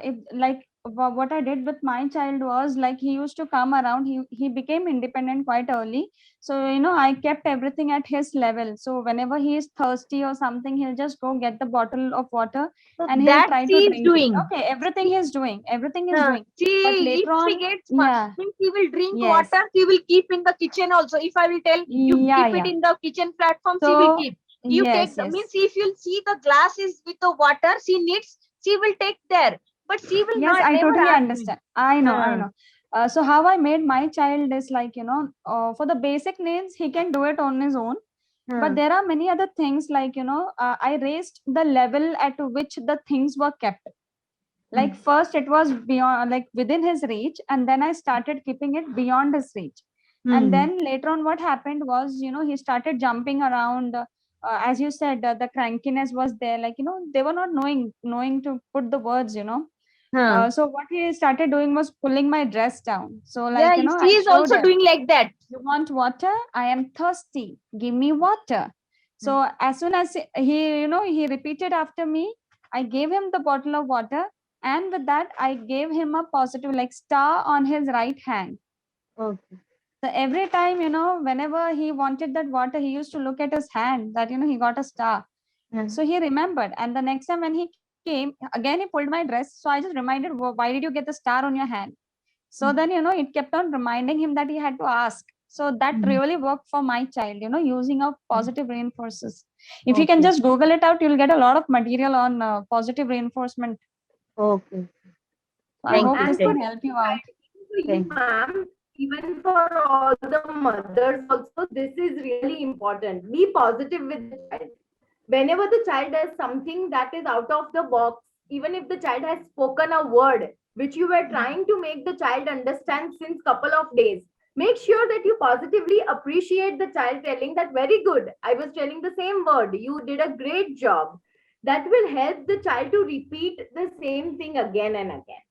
if like what I did with my child was, like, he used to come around, he became independent quite early. So I kept everything at his level. So whenever he is thirsty or something, he'll just go get the bottle of water, So and he'll that try she to is drink it. doing. Okay, everything he's doing, but See, if later she on, gets yeah, means she will drink yes, water, she will keep in the kitchen also. If I will tell you yeah, keep it yeah. in the kitchen platform, she will So keep. You take yes, the yes. means if you'll see the glass is with the water she needs, she will take there. But she will Yes, not I never totally ask me. understand. I know, I Uh, know. So how I made my child is like, for the basic needs, he can do it on his own. But there are many other things like, I raised the level at which the things were kept. Like first it was beyond, like within his reach, and then I started keeping it beyond his reach. And then later on what happened was, he started jumping around. As you said, the crankiness was there, like, they were not knowing to put the words. So what he started doing was pulling my dress down. So like, yeah, she I is showed also him, doing like that. you want water? I am thirsty. Give me water. So as soon as he repeated after me, I gave him the bottle of water. And with that, I gave him a positive like star on his right hand. Okay. So every time, whenever he wanted that water, he used to look at his hand that, he got a star. So he remembered. And the next time when he came, again, he pulled my dress. So I just reminded, why did you get the star on your hand? So then, it kept on reminding him that he had to ask. So that really worked for my child, using of positive reinforcers. If you can Okay. just Google it out, you'll get a lot of material on positive reinforcement. Okay. So I Thank hope you. this Thank could you. help you out. To you, Thank you. ma'am, even for all the mothers also, this is really important. Be positive with the child. Whenever the child does something that is out of the box, even if the child has spoken a word which you were trying to make the child understand since couple of days, Make sure that you positively appreciate the child telling that very good. I was telling the same word. You did a great job. That will help the child to repeat the same thing again and again.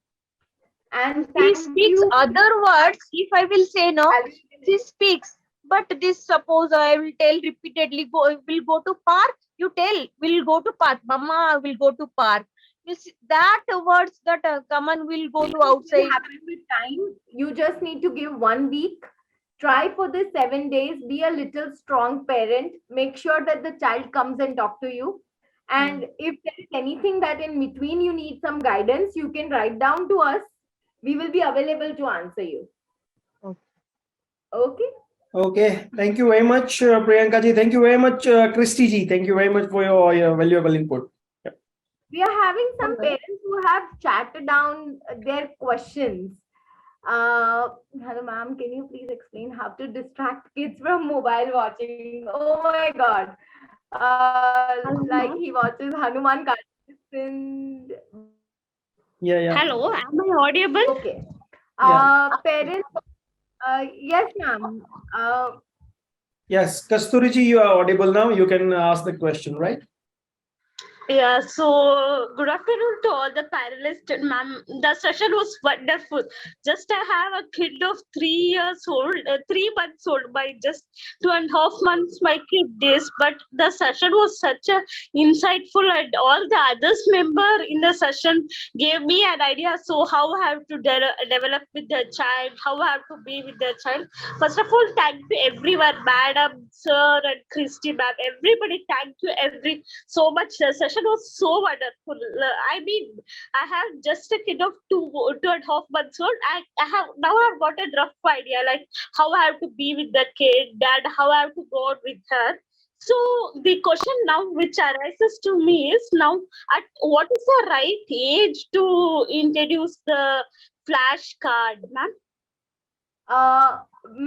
And She thank speaks you. other words. If I will say no, she speaks. But this suppose I will tell repeatedly, will go to park. You tell, will go to park. Mama will go to park. You see, that words that common will go to Will outside. happen with time. You just need to give 1 week. Try for the 7 days. Be a little strong parent. Make sure that the child comes and talk to you. And if there is anything that in between you need some guidance, you can write down to us. We will be available to answer you. Okay. Okay. Okay, thank you very much, Priyanka ji. Thank you very much, Christy ji. Thank you very much for your valuable input. Yeah. We are having some parents who have chatted down their questions. Hello, ma'am. Can you please explain how to distract kids from mobile watching? Oh my God. Like he watches Hanuman cartoons and Yeah, yeah. Hello, am I audible? okay. Yeah. Parents, yes, ma'am. Yes, Kasturi ji, you are audible now. You can ask the question, right? Yeah, so good afternoon to all the panelists, ma'am. The session was wonderful. Just I have a kid of 3 years old, 3 months old. By just 2.5 months, my kid is. But the session was such a insightful, and all the others member in the session gave me an idea. So how I have to develop with the child, how I have to be with the child. First of all, thank you everyone, madam, sir, and Christy, ma'am. Everybody, thank you so much. The session was so wonderful. I mean, I have just a kid of 2.5 months old. I have now I've got a rough idea like how I have to be with the kid and how I have to go out with her. So the question now which arises to me is now at what is the right age to introduce the flashcard, ma'am?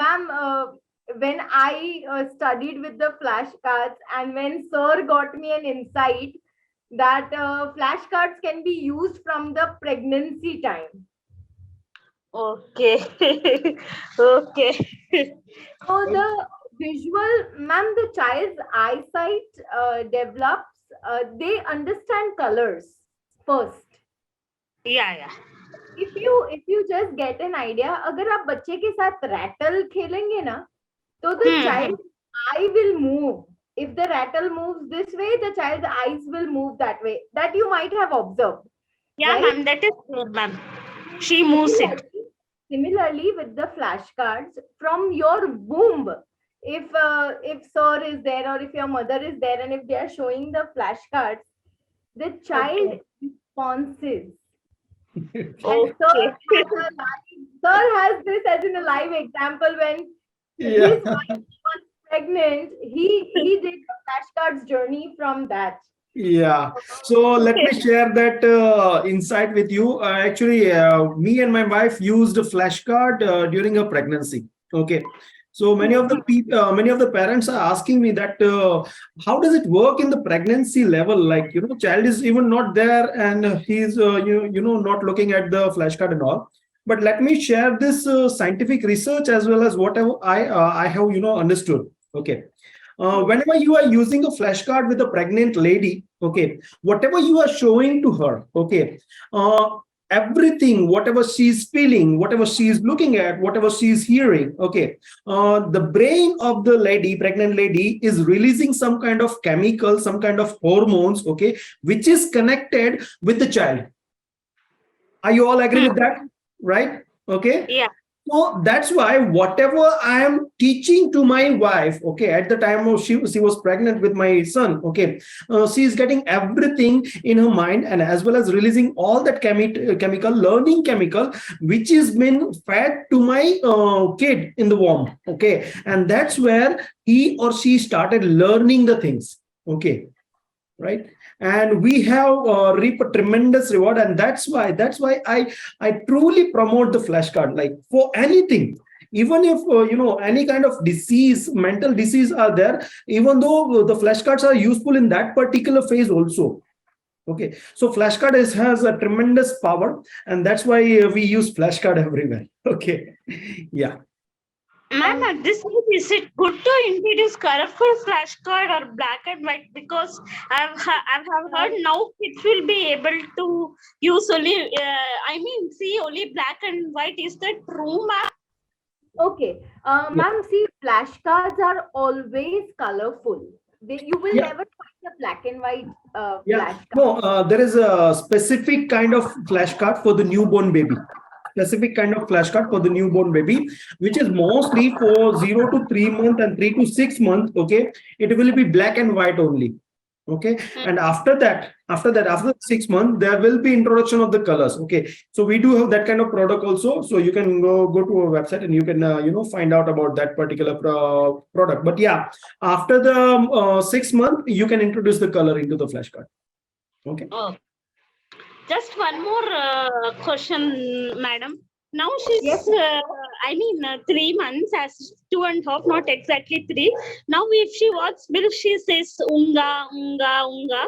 Ma'am, when I studied with the flashcards and when sir got me an insight that flashcards can be used from the pregnancy time. Okay. Okay. So the visual, ma'am, the child's eyesight develops, they understand colors first. Yeah. If you just get an idea, अगर आप बच्चे के साथ rattle खेलेंगे ना, तो the child's eye will move. If the rattle moves this way, the child's eyes will move that way. That you might have observed. Yeah, right? ma'am, that is good, ma'am. She moves it. Similarly, with the flashcards from your womb, if sir is there or if your mother is there and if they are showing the flashcards, the child responses. And sir has this as in a live example when his wife was pregnant. He did the flashcards journey from that. Yeah. So let me share that insight with you. Actually, me and my wife used a flashcard during a pregnancy. Okay. So many of the people, many of the parents are asking me that how does it work in the pregnancy level? Like, child is even not there and he's not looking at the flashcard and all. But let me share this scientific research as well as whatever I have understood. Okay. Whenever you are using a flashcard with a pregnant lady, okay, whatever you are showing to her, okay, everything, whatever she's feeling, whatever she's looking at, whatever she's hearing, okay, the brain of the lady, pregnant lady, is releasing some kind of chemical, some kind of hormones, okay, which is connected with the child. Are you all agree with that? Right? Okay. Yeah. So that's why whatever I am teaching to my wife, okay, at the time of she was pregnant with my son, okay, she is getting everything in her mind and as well as releasing all that chemical, learning chemical, which is been fed to my kid in the womb, okay, and that's where he or she started learning the things, okay, right, and we have reap a tremendous reward, and that's why I truly promote the flashcard, like for anything, even if any kind of disease, mental disease are there, even though the flashcards are useful in that particular phase also. Okay, so flashcard has a tremendous power, and that's why we use flashcard everywhere. Okay. Yeah. Ma'am, at this stage, is it good to introduce colorful flashcard or black and white? Because I've heard now kids will be able to use only, see only black and white. Is that true, ma'am? Okay, ma'am, see, flashcards are always colorful. You will Yeah. never find a black and white Yeah, flashcard. no, there is a specific kind of flashcard for the newborn baby. Specific kind of flashcard for the newborn baby, which is mostly for 0 to 3 months and 3 to 6 months. Okay, it will be black and white only. Okay, and after 6 months, there will be introduction of the colors. Okay, so we do have that kind of product also. So you can go to our website and you can find out about that particular product. But yeah, after the 6 month, you can introduce the color into the flashcard. Okay. Oh, just one more question, madam. Now she's, Yes. 3 months, as 2.5, not exactly 3. Now, if she wants milk, she says unga, unga, unga.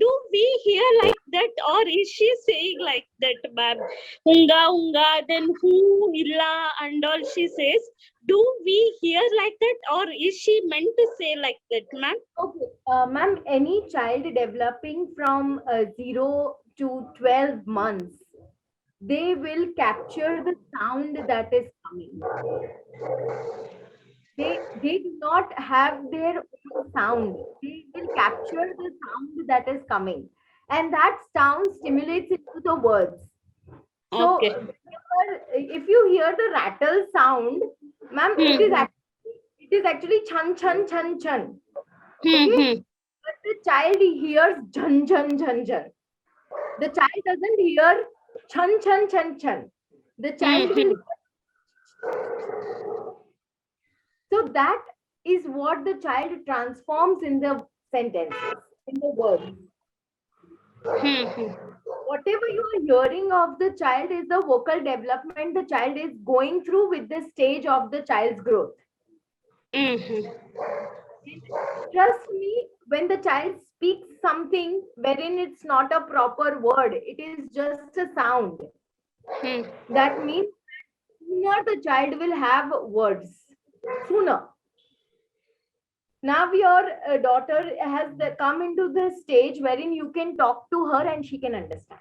Do we hear like that, or is she saying like that, ma'am? Unga, unga, then who, illa, and all she says. Do we hear like that, or is she meant to say like that, ma'am? Okay, ma'am, any child developing from 0 to 12 months, they will capture the sound that is coming. They do not have their own sound. They will capture the sound that is coming, and that sound stimulates into the words. So, Okay. if you hear the rattle sound, ma'am, it is actually chan chan chan chan. Okay, but the child hears jhan jhan jhan jhan. The child doesn't hear chan chan chan chan. The child will. So that is what the child transforms in the sentences, in the words. Whatever you are hearing of the child is the vocal development the child is going through with the stage of the child's growth. Trust me, when the child speaks something wherein it's not a proper word, it is just a sound. That means sooner the child will have words. Sooner. Now your daughter has come into the stage wherein you can talk to her and she can understand.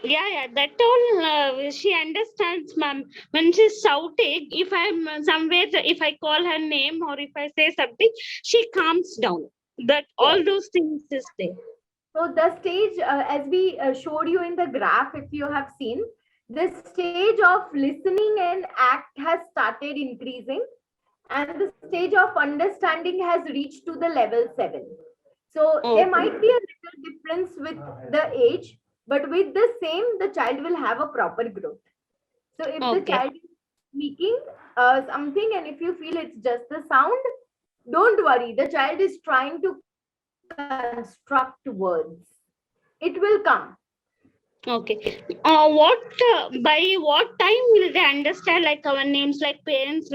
Yeah, that all she understands, ma'am. When she's shouting, if I'm somewhere, if I call her name or if I say something, she calms down. That all those things is there. So the stage, as we showed you in the graph, if you have seen, the stage of listening and act has started increasing, and the stage of understanding has reached to the level 7. So there might be a little difference with the age, but with the same, the child will have a proper growth. So if the child is speaking something and if you feel it's just the sound, don't worry. The child is trying to construct words. It will come. Okay. By what time will they understand like our names, like parents'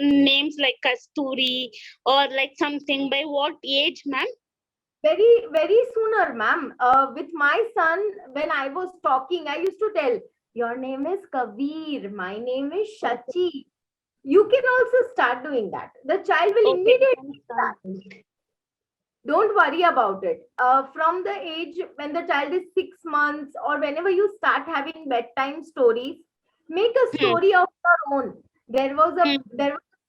names like Kasturi or like something? By what age, ma'am? Very, very sooner, ma'am. With my son, when I was talking, I used to tell, your name is Kabir, my name is Shachi. You can also start doing that. The child will immediately start. Don't worry about it. From the age when the child is 6 months or whenever you start having bedtime stories, make a story of your own. There was a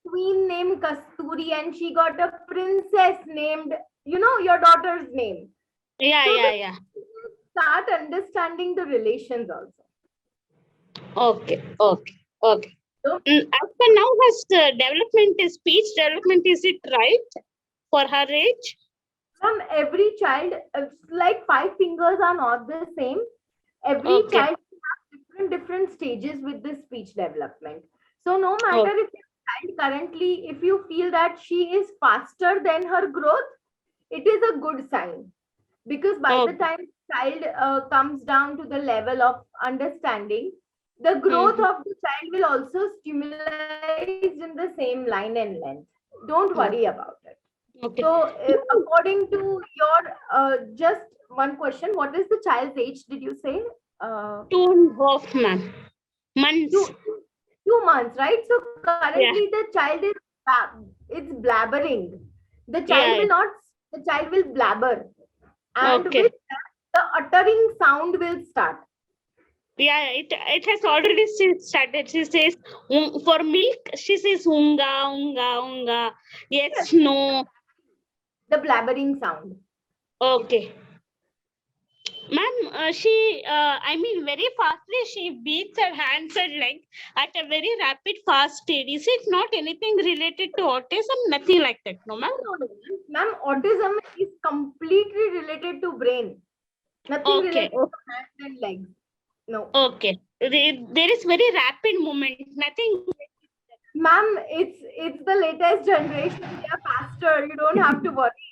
queen named Kasturi and she got a princess named, your daughter's name. Yeah. Start understanding the relations also. Okay. So, as per now, has speech development, is it right for her age? From every child, like 5 fingers are not the same. Every child has different stages with the speech development. So no matter if your child currently, if you feel that she is faster than her growth, it is a good sign. Because by the time child comes down to the level of understanding, the growth of the child will also stimulate in the same line and length. Don't worry about it. Okay. So, according to your, just one question, what is the child's age? Did you say? 2.5, ma'am. Months. 2 months, right? So currently the child is it's blabbering. The child Yeah. will not. The child will blabber, and Okay. with that, the uttering sound will start. Yeah, it has already started. She says for milk. She says unga unga unga. Yes, no. The blabbering sound. Okay. Ma'am, I mean, very fastly she beats her hands and legs at a very rapid, fast speed. Is it not anything related to autism? Nothing like that, no, ma'am? No, no, no. Ma'am, autism is completely related to brain. Nothing Okay. related to hands and legs. No. Okay. There is very rapid movement. Nothing. Ma'am, it's the latest generation. They are faster. You don't have to worry.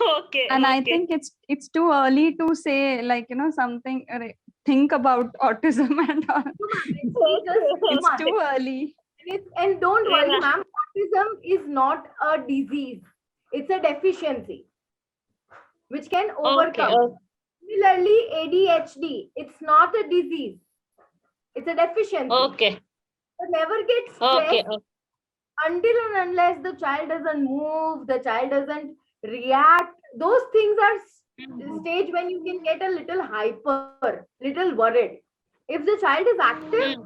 Okay. And I Okay. think it's too early to say, like, something, think about autism and all. No, ma'am, it's just 2 It's months. too early. And don't worry, Yeah. ma'am. Autism is not a disease. It's a deficiency which can overcome. Okay. Similarly, ADHD, it's not a disease. It's a deficiency. Okay. So never get Okay. stressed until and unless the child doesn't move, the child doesn't react. Those things are stage when you can get a little hyper, little worried. If the child is active,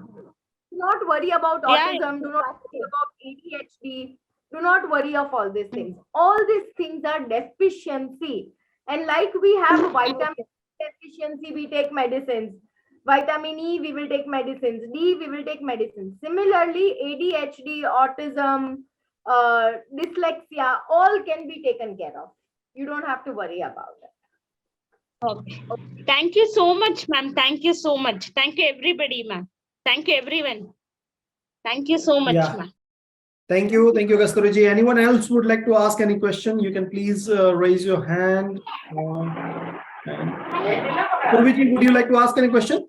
do not worry about Yeah. autism, do not worry about ADHD, do not worry of all these things. All these things are deficiency. And like we have vitamin deficiency, we take medicines. Vitamin E, we will take medicines. D, we will take medicines. Similarly, ADHD, autism, dyslexia, all can be taken care of. You don't have to worry about it. Okay. Thank you so much, ma'am. Thank you so much. Thank you, everybody, ma'am. Thank you, everyone. Thank you so much, Yeah. ma'am. Thank you, Kasturiji. Anyone else would like to ask any question? You can please raise your hand. Purviji, would you like to ask any question?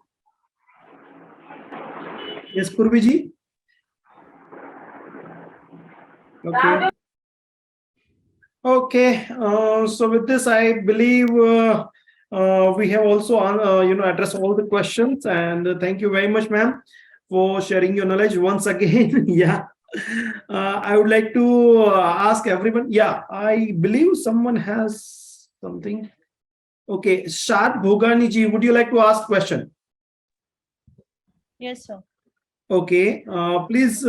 Yes, Purviji. Okay. Okay. So with this, I believe we have also addressed all the questions, and thank you very much, ma'am, for sharing your knowledge once again. Yeah. I would like to ask everyone. Yeah, I believe someone has something. Okay, Shad Bhoganiji, would you like to ask question? Yes, sir. Okay, please.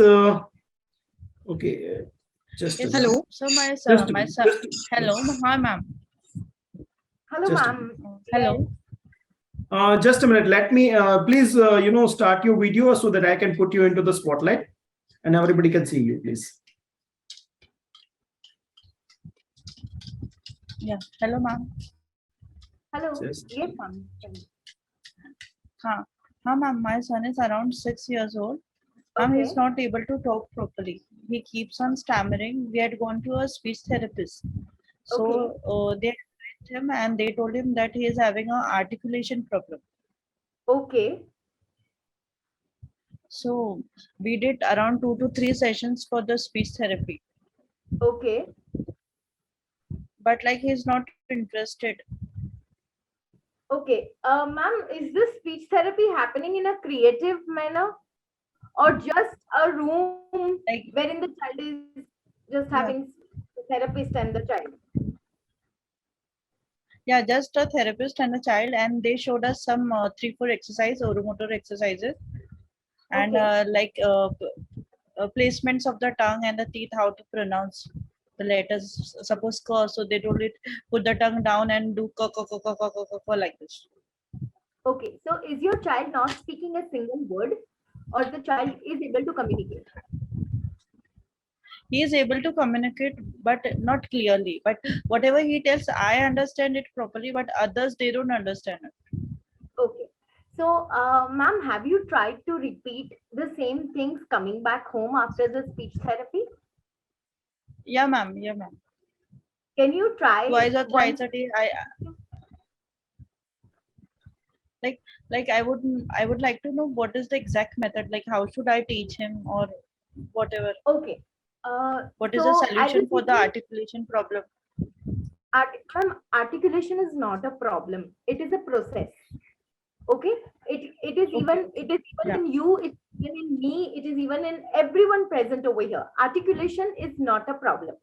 Okay, just a minute. Hello. So my Just son, a minute. hello, hi ma'am. Hello, Just a ma'am. Hello. Just a minute. Let me please start your video so that I can put you into the spotlight and everybody can see you, please. Yeah. Hello, ma'am. Hello. Just- Yes, ma'am. Huh. Huh, ma'am. My son is around 6 years old. Ma'am, he's Okay. not able to talk properly. He keeps on stammering. We had gone to a speech therapist. So they advised him and they told him that he is having an articulation problem. Okay. So we did around 2 to 3 sessions for the speech therapy. Okay. But like he's not interested. Okay. Ma'am, is this speech therapy happening in a creative manner or just a room Like wherein the child is just having the therapist and the child? yeah, just a therapist and a child, and they showed us some 3-4 exercise or motor exercises, and placements of the tongue and the teeth, how to pronounce the letters. Suppose k, so they told it put the tongue down and do k k k k k k k like this. Okay. So is your child not speaking a single word or the child is able to communicate? He is able to communicate, but not clearly. But whatever he tells, I understand it properly, but others they don't understand it. Okay. So, ma'am, have you tried to repeat the same things coming back home after the speech therapy? Yeah, ma'am. Yeah, ma'am. Can you try Twice or once? thrice a day. I would like to know what is the exact method. Like how should I teach him or whatever. Okay. What is the So I'll solution be for the speaking. articulation problem? Ma'am, articulation is not a problem. It is a process. Okay. It is Okay. even Yeah. in you. It's even in me, it is even in everyone present over here. Articulation is not a problem.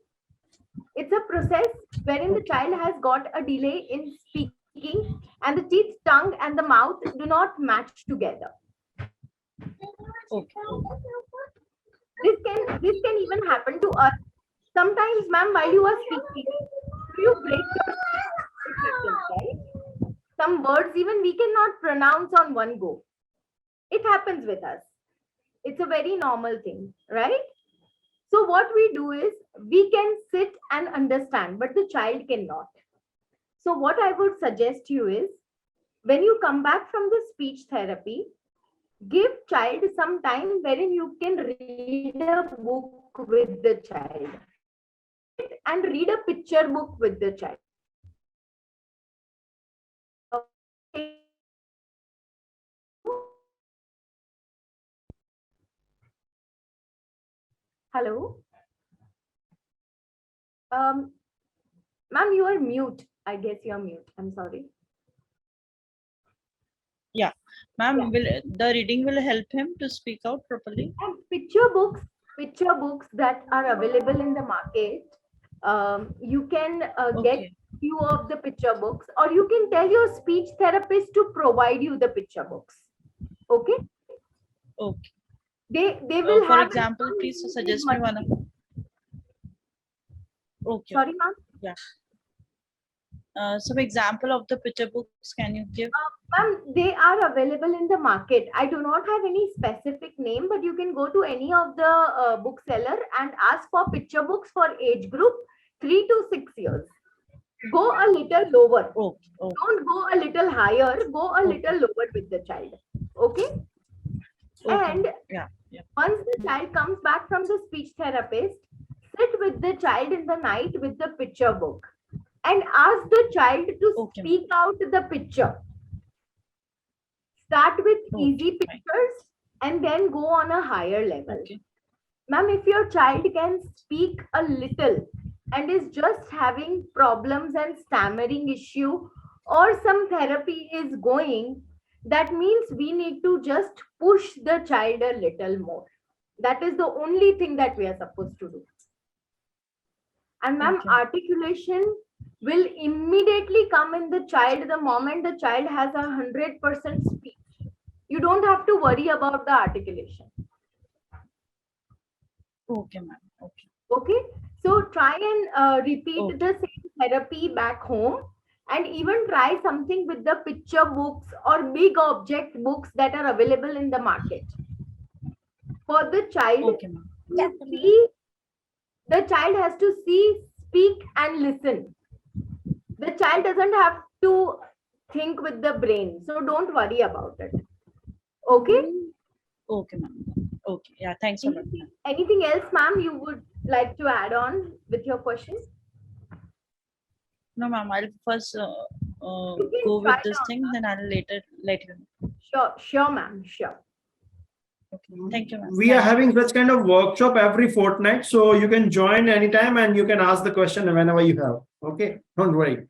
It's a process wherein the child has got a delay in speaking and the teeth, tongue, and the mouth do not match together. Okay. This can even happen to us. Sometimes, ma'am, while you are speaking, do you break your speech, right? Some words even we cannot pronounce on one go. It happens with us. It's a very normal thing, right? So what we do is we can sit and understand, but the child cannot. So what I would suggest you is when you come back from the speech therapy, give child some time wherein you can read a book with the child. Sit and read a picture book with the child. Hello. Ma'am, you are mute. I guess you're mute. I'm sorry. Ma'am, Yeah. will the reading will help him to speak out properly? And picture books that are available in the market. You can get Okay. few of the picture books, or you can tell your speech therapist to provide you the picture books. Okay, Okay. they will For have example, please suggest me one. Okay. Sorry, ma'am. Some example of the picture books can you give? Ma'am, they are available in the market. I do not have any specific name, but you can go to any of the bookseller and ask for picture books for age group 3 to 6 years. Go a little lower. Okay. Okay. Don't go a little higher. Go a little lower with the child. Okay. And Yeah. once the child comes back from the speech therapist, sit with the child in the night with the picture book and ask the child to Okay. speak out the picture. Start with easy fine. pictures and then go on a higher level. Okay. Ma'am, if your child can speak a little and is just having problems and stammering issue, or some therapy is going, that means we need to just push the child a little more. That is the only thing that we are supposed to do. And ma'am, Okay. articulation will immediately come in the child the moment the child has 100% speech. You don't have to worry about the articulation. Okay, ma'am. Okay. Okay, so try and repeat Okay. the same therapy back home, and even try something with the picture books or big object books that are available in the market. For the child, Okay, ma'am. the child has to see, speak, and listen. The child doesn't have to think with the brain, so don't worry about it. Okay. Okay, ma'am. Okay. Yeah. Thanks a lot. Anything else, ma'am, you would like to add on with your question? No, ma'am. I'll first You can go try with this it thing, then I'll later let you know. Sure, ma'am, sure. Okay. Thank you, ma'am. We are having such kind of workshop every fortnight, so you can join anytime and you can ask the question whenever you have. Okay, don't worry.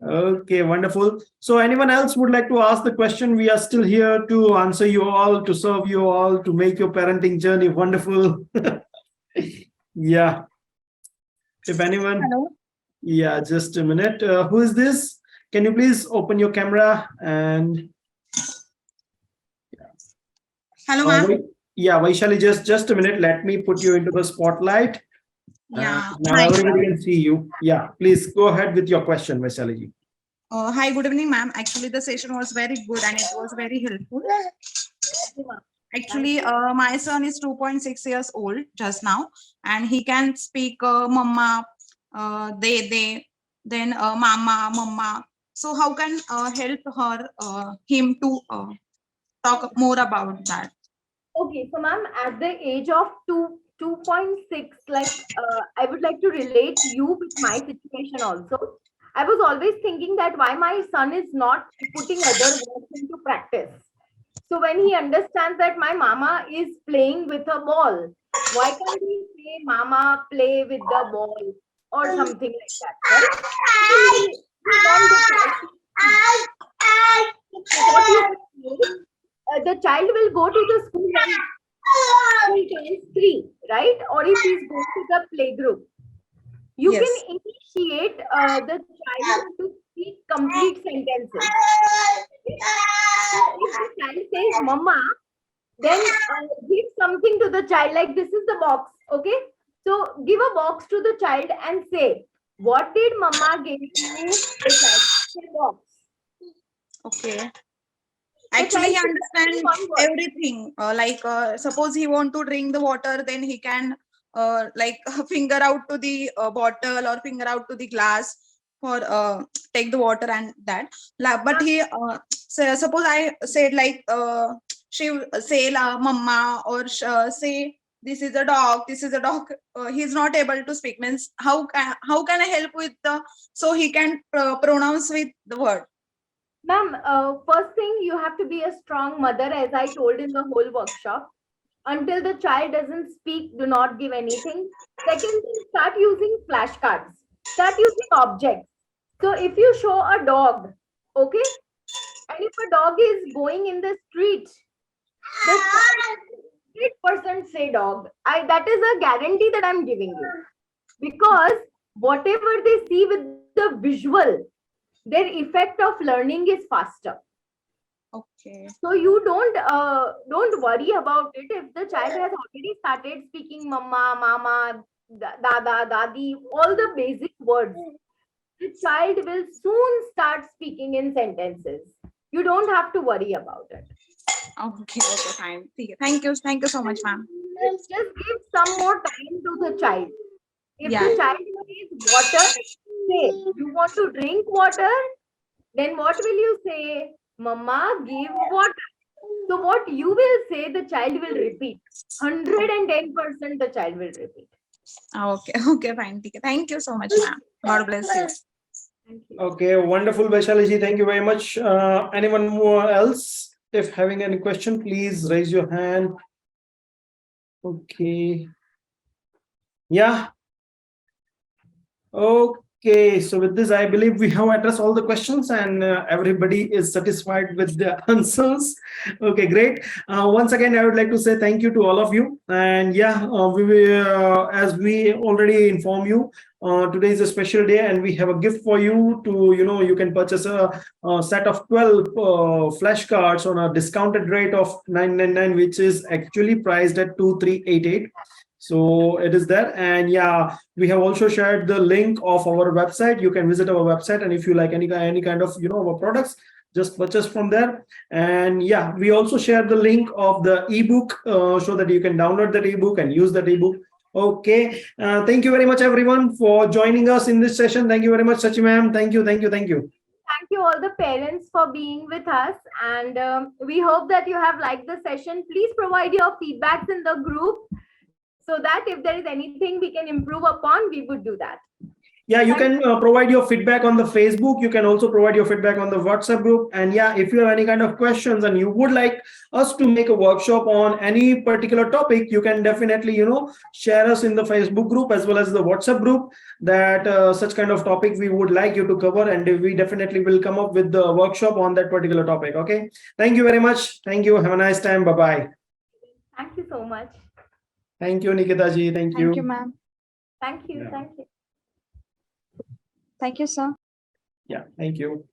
Okay, wonderful. So anyone else would like to ask the question? We are still here to answer you all, to serve you all, to make your parenting journey wonderful. Yeah. If anyone. Hello. Yeah, just a minute. Who is this? Can you please open your camera and. Hello, ma'am. Yeah, Vaishali, just a minute. Let me put you into the spotlight. Yeah. Now Hi. everybody can see you. Yeah, please go ahead with your question, Vaishali ji. Hi, good evening, ma'am. Actually, the session was very good and it was very helpful. Actually, my son is 2.6 years old just now, and he can speak mama, they, then mama, mama. So how can help him to talk more about that? Okay, so ma'am, at the age of 2.6, I would like to relate you with my situation also. I was always thinking that why my son is not putting other words into practice. So when he understands that my mama is playing with a ball, why can't he say mama play with the ball or something like that, right? We want the child to- So what you do is, child will go to the school when he turns 3, right? Or if he's going to the playgroup, you Yes. can initiate the child to speak complete sentences. If the child says "Mama," then give something to the child, like this is the box, okay? So give a box to the child and say, "What did Mama give you?" The child say box. Okay. The Actually, he child says only understands one word. everything. Suppose he want to drink the water, then he can finger out to the bottle or finger out to the glass for take the water and that. But he suppose I said she will say mama or say this is a dog. This is a dog. He's not able to speak. Means how can I help with the so he can pronounce with the word. Ma'am, first thing, you have to be a strong mother, as I told in the whole workshop. Until the child doesn't speak, do not give anything. Second thing, start using flashcards. Start using objects. So if you show a dog, okay, and if a dog is going in the street, the child 100% say dog. That is a guarantee that I'm giving you. Because whatever they see with the visual, their effect of learning is faster. Okay. So you don't worry about it if the child has already started speaking mama, mama, dada, dadi, all the basic words. The child will soon start speaking in sentences. You don't have to worry about it. Okay, fine. Thank you so much, ma'am. Just give some more time to the child. If Yeah. the child says water, say, you want to drink water? Then what will you say? Mama, give water. So what you will say, the child will repeat. 110% the child will repeat. Okay, fine. Thank you so much, ma'am. God bless you. Thank you. Okay, wonderful, Vaishali. Thank you very much. Anyone more else? If having any question, please raise your hand. Okay. Yeah. Okay, so with this, I believe we have addressed all the questions and everybody is satisfied with the answers. Okay, great. Once again, I would like to say thank you to all of you. And yeah, we will, as we already inform you, today is a special day and we have a gift for you to, you can purchase a set of 12 flashcards on a discounted rate of 999, which is actually priced at 2388. So it is there. And yeah, we have also shared the link of our website. You can visit our website, and if you like any kind of our products, just purchase from there. And yeah, we also share the link of the ebook so that you can download that ebook and use that ebook. Okay, thank you very much everyone for joining us in this session. Thank you very much, Sachi ma'am. Thank you. Thank you all the parents for being with us, and we hope that you have liked the session. Please provide your feedbacks in the group so that if there is anything we can improve upon, we would do that. Yeah, you can provide your feedback on the Facebook. You can also provide your feedback on the WhatsApp group. And yeah, if you have any kind of questions and you would like us to make a workshop on any particular topic, you can definitely, share us in the Facebook group as well as the WhatsApp group that such kind of topic we would like you to cover. And we definitely will come up with the workshop on that particular topic. Okay. Thank you very much. Thank you. Have a nice time. Bye-bye. Thank you so much. Thank you, Nikita ji. Thank you. Thank you, ma'am. Thank you. Yeah. Thank you. Thank you, sir. Yeah, thank you.